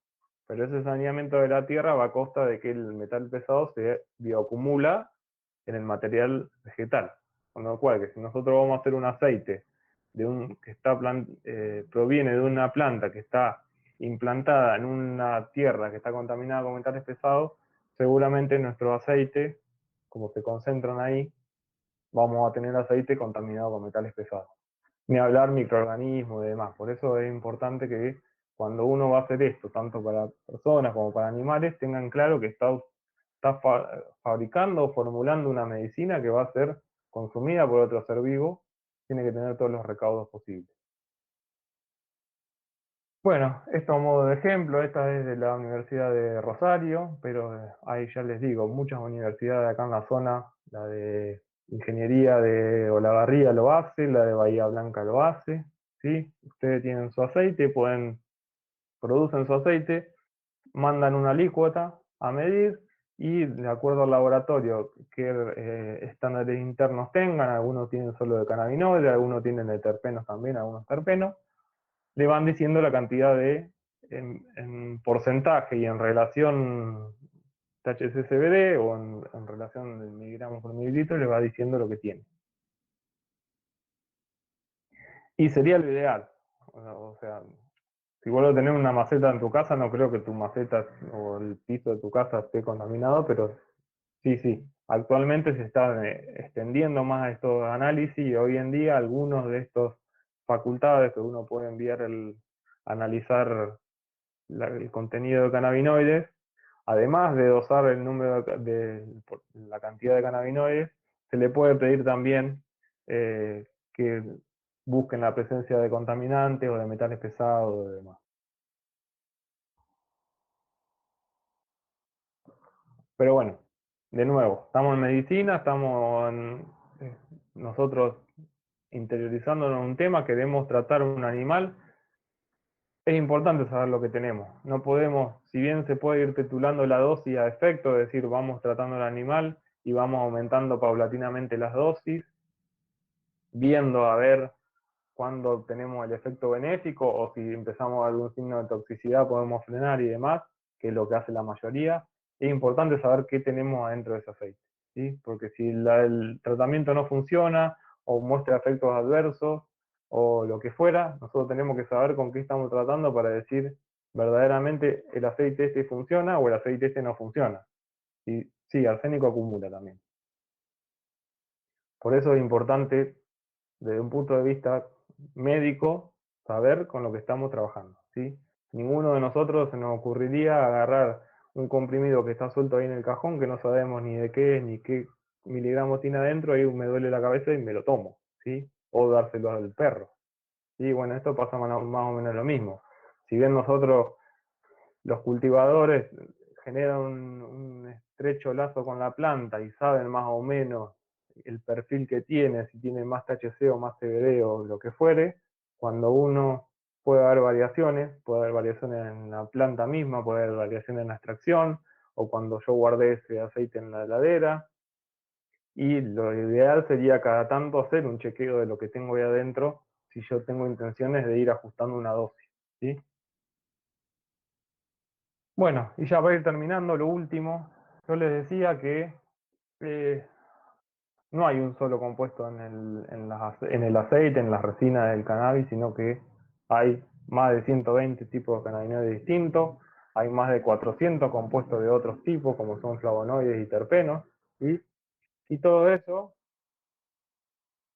Pero ese saneamiento de la tierra va a costa de que el metal pesado se bioacumula en el material vegetal. Con lo cual, que si nosotros vamos a hacer un aceite que proviene de una planta que está implantada en una tierra que está contaminada con metales pesados, seguramente nuestro aceite, como se concentran ahí, vamos a tener aceite contaminado con metales pesados. Ni hablar microorganismos y demás. Por eso es importante que cuando uno va a hacer esto, tanto para personas como para animales, tengan claro que está fabricando o formulando una medicina que va a ser consumida por otro ser vivo, tiene que tener todos los recaudos posibles. Bueno, esto a modo de ejemplo, esta es de la Universidad de Rosario, pero ahí ya les digo, muchas universidades acá en la zona, la de Ingeniería de Olavarría lo hace, la de Bahía Blanca lo hace, ¿sí? Ustedes tienen su aceite, producen su aceite, mandan una alícuota a medir y de acuerdo al laboratorio qué estándares internos tengan, algunos tienen solo de cannabinoides, algunos tienen de terpenos también, algunos terpenos, le van diciendo la cantidad en porcentaje y en relación THC-CBD o en relación de miligramos por mililitro, le va diciendo lo que tiene. Y sería lo ideal. O sea, si vos lo tenés una maceta en tu casa, no creo que tu maceta o el piso de tu casa esté contaminado, pero sí, sí. Actualmente se están extendiendo más estos análisis y hoy en día algunos de estos facultades que uno puede enviar analizar el contenido de cannabinoides, además de dosar el número la cantidad de cannabinoides, se le puede pedir también que busquen la presencia de contaminantes o de metales pesados o demás. Pero bueno, de nuevo, estamos en medicina, nosotros interiorizándonos en un tema, queremos tratar un animal. Es importante saber lo que tenemos. No podemos, si bien se puede ir titulando la dosis a efecto, es decir, vamos tratando al animal y vamos aumentando paulatinamente las dosis, viendo a ver cuándo obtenemos el efecto benéfico o si empezamos algún signo de toxicidad podemos frenar y demás, que es lo que hace la mayoría. Es importante saber qué tenemos adentro de ese aceite, ¿sí? Porque si el tratamiento no funciona o muestra efectos adversos o lo que fuera, nosotros tenemos que saber con qué estamos tratando para decir verdaderamente el aceite este funciona o el aceite este no funciona. Y sí, arsénico acumula también. Por eso es importante desde un punto de vista médico, saber con lo que estamos trabajando, ¿sí? Ninguno de nosotros se nos ocurriría agarrar un comprimido que está suelto ahí en el cajón, que no sabemos ni de qué es, ni qué miligramos tiene adentro, y me duele la cabeza y me lo tomo, ¿sí? O dárselo al perro. Y bueno, esto pasa más o menos lo mismo. Si bien nosotros los cultivadores generan un estrecho lazo con la planta y saben más o menos el perfil que tiene, si tiene más THC o más CBD o lo que fuere, cuando uno puede haber variaciones en la planta misma, puede haber variaciones en la extracción, o cuando yo guardé ese aceite en la heladera, y lo ideal sería cada tanto hacer un chequeo de lo que tengo ahí adentro, si yo tengo intenciones de ir ajustando una dosis, ¿sí? Bueno, y ya para ir terminando, lo último, yo les decía que eh, no hay un solo compuesto en el aceite, en la resina del cannabis, sino que hay más de 120 tipos de cannabinoides distintos, hay más de 400 compuestos de otros tipos, como son flavonoides y terpenos, y todo eso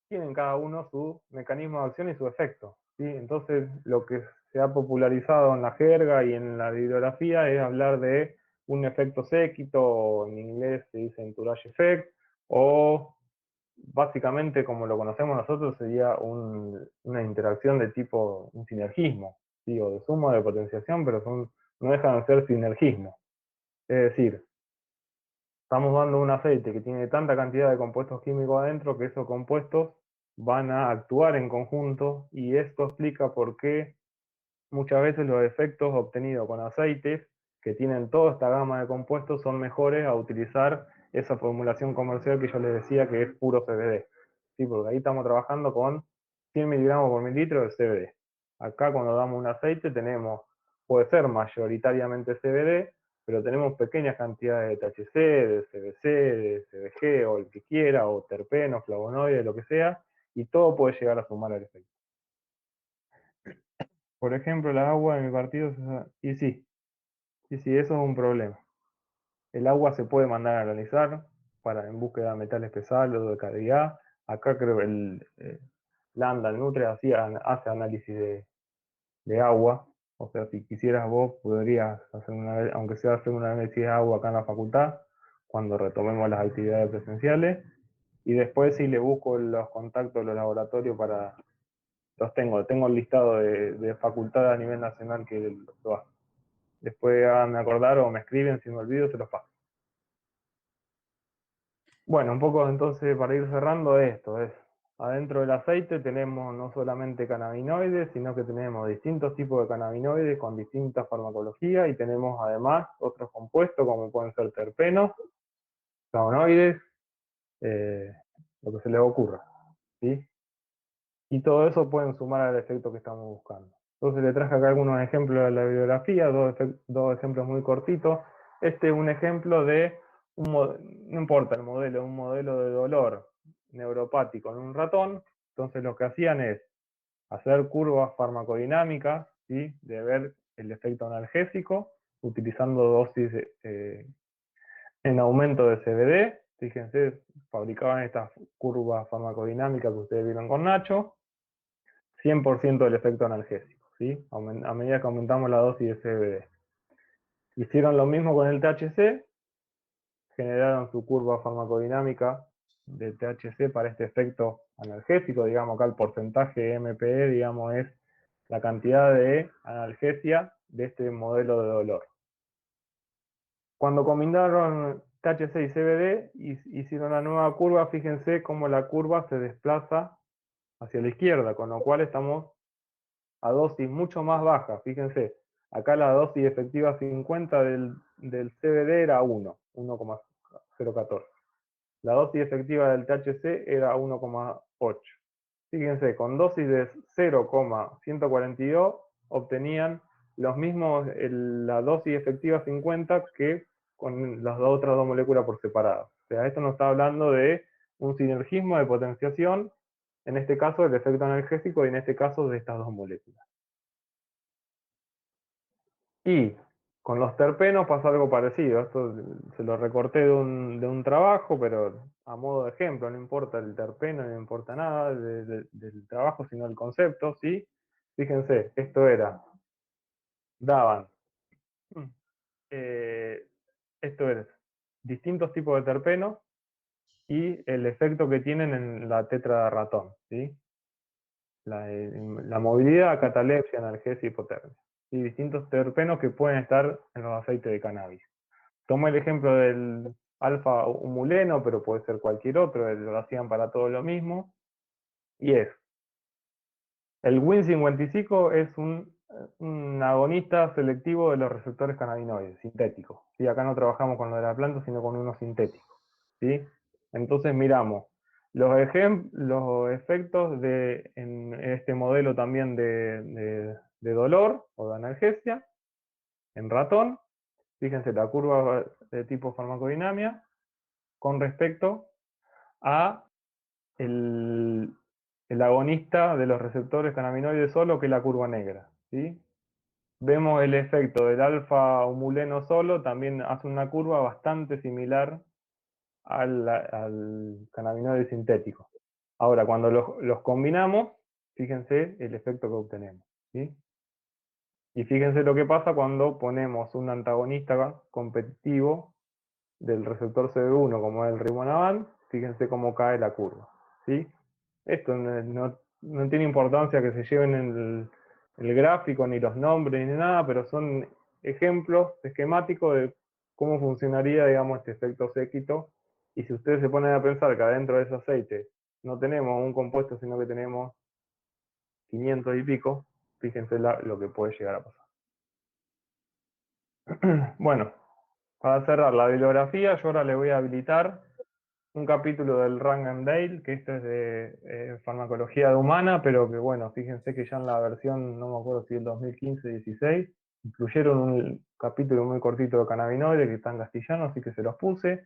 tienen cada uno su mecanismo de acción y su efecto, ¿sí? Entonces, lo que se ha popularizado en la jerga y en la bibliografía es hablar de un efecto séquito, o en inglés se dice entourage effect, o básicamente como lo conocemos nosotros sería una interacción de tipo, un sinergismo, ¿sí? O de suma de potenciación, pero no dejan de ser sinergismo. Es decir, estamos dando un aceite que tiene tanta cantidad de compuestos químicos adentro que esos compuestos van a actuar en conjunto y esto explica por qué muchas veces los efectos obtenidos con aceites que tienen toda esta gama de compuestos son mejores a utilizar esa formulación comercial que yo les decía que es puro CBD. ¿Sí? Porque ahí estamos trabajando con 100 miligramos por mililitro de CBD. Acá cuando damos un aceite puede ser mayoritariamente CBD, pero tenemos pequeñas cantidades de THC, de CBC, de CBG o el que quiera, o terpenos, flavonoides, lo que sea, y todo puede llegar a sumar al efecto. Por ejemplo, la agua en mi partido, y sí, eso es un problema. El agua se puede mandar a analizar en búsqueda de metales pesados, de calidad. Acá creo que Landa, el Nutre, hace análisis de agua. O sea, si quisieras vos, podrías hacer aunque sea hacer un análisis de agua acá en la facultad, cuando retomemos las actividades presenciales. Y después sí le busco los contactos de los laboratorios los tengo el listado de facultades a nivel nacional que lo hacen. Después háganme acordar o me escriben, si me olvido se los paso. Bueno, un poco entonces para ir cerrando esto, adentro del aceite tenemos no solamente cannabinoides, sino que tenemos distintos tipos de cannabinoides con distintas farmacologías y tenemos además otros compuestos como pueden ser terpenos, flavonoides, lo que se les ocurra, ¿sí? Y todo eso pueden sumar al efecto que estamos buscando. Entonces le traje acá algunos ejemplos de la bibliografía, dos ejemplos muy cortitos. Este es un ejemplo de, no importa el modelo, un modelo de dolor neuropático en un ratón. Entonces lo que hacían es hacer curvas farmacodinámicas, ¿sí? De ver el efecto analgésico, utilizando dosis en aumento de CBD. Fíjense, fabricaban estas curvas farmacodinámicas que ustedes vieron con Nacho. 100% del efecto analgésico, ¿sí? A medida que aumentamos la dosis de CBD. Hicieron lo mismo con el THC, generaron su curva farmacodinámica de THC para este efecto analgésico, digamos acá el porcentaje MPE, digamos, es la cantidad de analgesia de este modelo de dolor. Cuando combinaron THC y CBD, hicieron la nueva curva, fíjense cómo la curva se desplaza hacia la izquierda, con lo cual estamos a dosis mucho más baja. Fíjense, acá la dosis efectiva 50 del CBD era 1,014. La dosis efectiva del THC era 1,8. Fíjense, con dosis de 0,142 obtenían los mismos, la dosis efectiva 50 que con las otras dos moléculas por separado. O sea, esto nos está hablando de un sinergismo de potenciación, en este caso del efecto analgésico y en este caso de estas dos moléculas. Y con los terpenos pasa algo parecido. Esto se lo recorté de un trabajo, pero a modo de ejemplo, no importa el terpeno, no importa nada del trabajo, sino el concepto, ¿sí? Fíjense, esto era, daban, esto es, distintos tipos de terpenos y el efecto que tienen en la tetra de ratón, ¿sí? La movilidad, catalepsia, analgesia, hipotermia. Y distintos terpenos que pueden estar en los aceites de cannabis. Tomo el ejemplo del alfa humuleno, pero puede ser cualquier otro, lo hacían para todo lo mismo. Y el Win55 es un agonista selectivo de los receptores cannabinoides, sintéticos. ¿Sí? Acá no trabajamos con lo de la planta, sino con uno sintético. ¿Sí? Entonces miramos los efectos en este modelo también de dolor o de analgesia en ratón. Fíjense la curva de tipo farmacodinamia con respecto a el agonista de los receptores cannabinoides solo, que es la curva negra, ¿sí? Vemos el efecto del alfa humuleno solo, también hace una curva bastante similar al cannabinoide sintético. Ahora, cuando los combinamos, fíjense el efecto que obtenemos, ¿sí? Y fíjense lo que pasa cuando ponemos un antagonista competitivo del receptor CB1, como es el rimonabant, fíjense cómo cae la curva, ¿sí? Esto no tiene importancia que se lleven el gráfico, ni los nombres, ni nada, pero son ejemplos esquemáticos de cómo funcionaría, digamos, este efecto séquito. Y si ustedes se ponen a pensar que adentro de ese aceite no tenemos un compuesto, sino que tenemos 500 y pico, fíjense lo que puede llegar a pasar. Bueno, para cerrar la bibliografía, yo ahora le voy a habilitar un capítulo del Rang and Dale, que esto es de farmacología humana, pero que bueno, fíjense que ya en la versión, no me acuerdo si el 2015-16, incluyeron un capítulo muy cortito de cannabinoides que está en castellano, así que se los puse.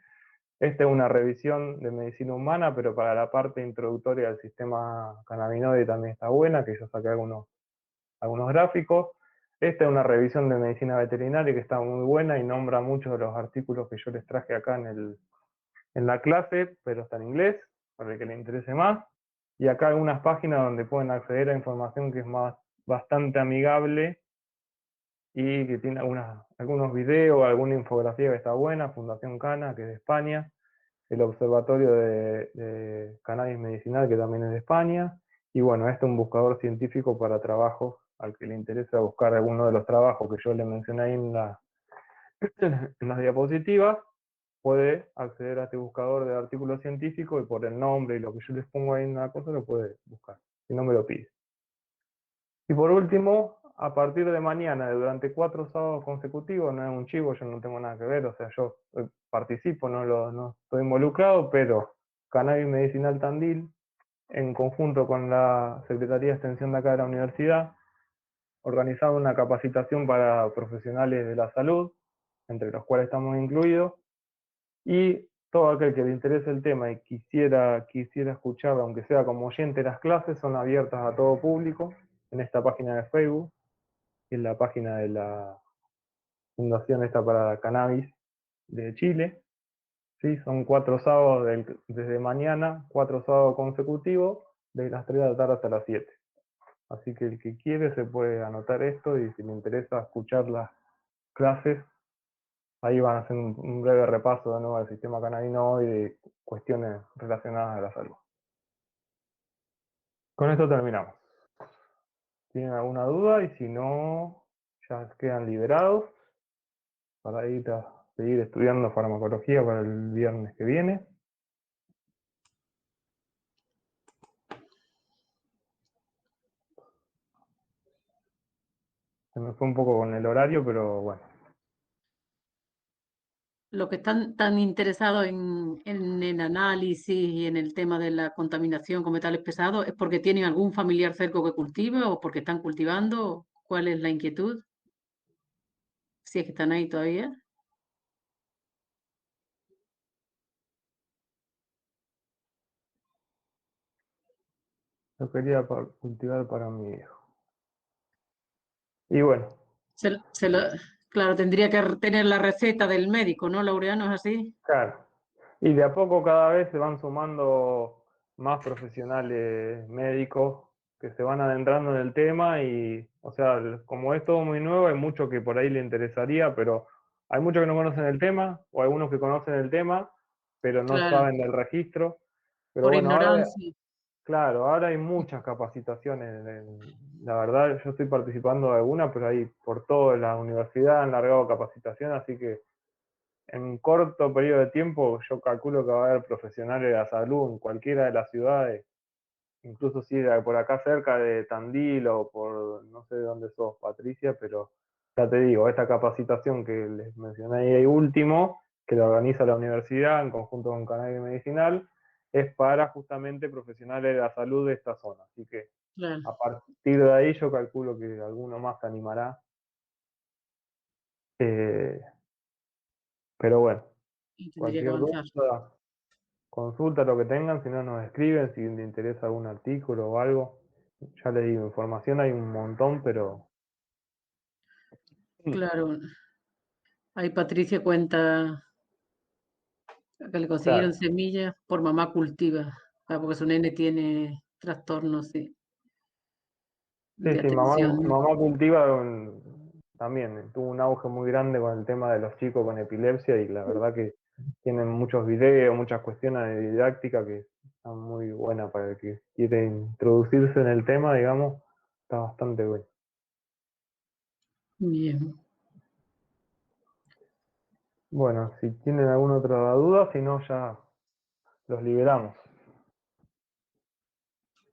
Esta es una revisión de medicina humana, pero para la parte introductoria del sistema cannabinoide también está buena, que yo saqué algunos gráficos. Esta es una revisión de medicina veterinaria que está muy buena y nombra muchos de los artículos que yo les traje acá en la clase, pero está en inglés, para el que le interese más. Y acá algunas páginas donde pueden acceder a información que es bastante amigable y que tiene algunos videos, alguna infografía que está buena, Fundación Cana, que es de España, el Observatorio de Cannabis Medicinal, que también es de España, Y bueno, este es un buscador científico para trabajos, al que le interesa buscar alguno de los trabajos que yo le mencioné ahí en las diapositivas, puede acceder a este buscador de artículos científicos y por el nombre y lo que yo les pongo ahí en la cosa lo puede buscar, si no me lo pide. Y por último, a partir de mañana, durante 4 sábados consecutivos, no es un chivo, yo no tengo nada que ver, o sea, yo participo, no estoy involucrado, pero Cannabis Medicinal Tandil, en conjunto con la Secretaría de Extensión de acá de la universidad, organizado una capacitación para profesionales de la salud, entre los cuales estamos incluidos, y todo aquel que le interese el tema y quisiera escuchar, aunque sea como oyente, las clases son abiertas a todo público en esta página de Facebook, que es la página de la Fundación esta para Cannabis de Chile. ¿Sí? Son 4 sábados desde mañana, 4 sábados consecutivos, de las 3 de la tarde hasta las 7. Así que el que quiere se puede anotar esto y si le interesa escuchar las clases, ahí van a hacer un breve repaso de nuevo del sistema cannabinoide y de cuestiones relacionadas a la salud. Con esto terminamos. ¿Tienen alguna duda? Y si no, ya quedan liberados para ir a seguir estudiando farmacología para el viernes que viene. Se me fue un poco con el horario, pero bueno. Los que están tan interesados en el análisis y en el tema de la contaminación con metales pesados, ¿es porque tienen algún familiar cerca que cultiva o porque están cultivando? ¿Cuál es la inquietud? Si es que están ahí todavía. Yo quería cultivar para mi hijo. Y bueno, Se- se lo- claro, tendría que tener la receta del médico, ¿no, Laureano? ¿Es así? claro. Y de a poco cada vez se van sumando más profesionales médicos que se van adentrando en el tema y, o sea, como es todo muy nuevo, hay mucho que por ahí le interesaría, pero hay muchos que no conocen el tema, o algunos que conocen el tema, pero no Claro, saben del registro. Pero por bueno, ahora, ignorancia. claro, ahora hay muchas capacitaciones. La verdad, yo estoy participando de algunas, pero hay por toda la universidad han largado capacitación, así que en un corto periodo de tiempo yo calculo que va a haber profesionales de la salud en cualquiera de las ciudades, incluso si era por acá cerca de Tandil o por no sé de dónde sos, Patricia, pero ya te digo, esta capacitación que les mencioné ahí último, que la organiza la universidad en conjunto con Cannabis Medicinal, es para justamente profesionales de la salud de esta zona. Así que Claro, a partir de ahí yo calculo que alguno más se animará. Eh, pero bueno, y tendría que cualquier avanzar. duda, consulta lo que tengan, si no nos escriben, si les interesa algún artículo o algo. Ya les digo, información hay un montón, pero Claro, ahí Patricia cuenta que le consiguieron claro. semillas por mamá cultiva, porque su nene tiene trastornos sí, Sí, de sí, atención, ¿no? mamá cultiva también tuvo un auge muy grande con el tema de los chicos con epilepsia y la verdad que tienen muchos videos, muchas cuestiones de didáctica que están muy buenas para el que quiere introducirse en el tema, digamos, está bastante bueno. Bien, Bueno, si tienen alguna otra duda, si no ya los liberamos.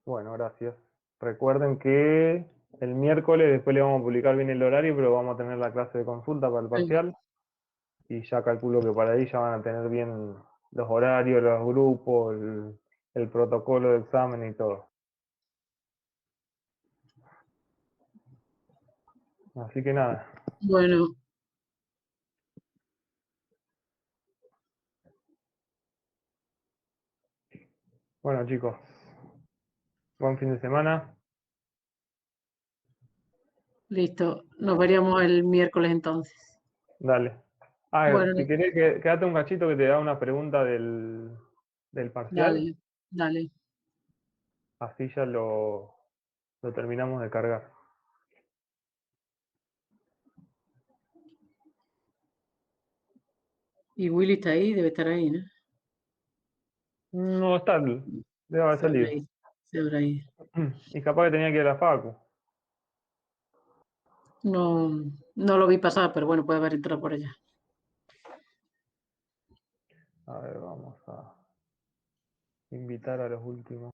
Bueno, gracias. Recuerden que el miércoles después le vamos a publicar bien el horario, pero vamos a tener la clase de consulta para el sí, parcial y ya calculo que para ahí ya van a tener bien los horarios, los grupos, el protocolo de examen y todo. Así que nada, bueno, bueno chicos, buen fin de semana. listo. Nos veríamos el miércoles entonces. Dale. Ah, Bueno, si querés, quédate un cachito que te da una pregunta del parcial, dale, dale. así ya lo terminamos de cargar. Y Willy está ahí, debe estar ahí, ¿no? No está, debe haber Se habrá salido. ido, se habrá ido. Y capaz que tenía que ir a la facu. No, no lo vi pasar, pero bueno, puede haber entrado por allá. A ver, vamos a invitar a los últimos.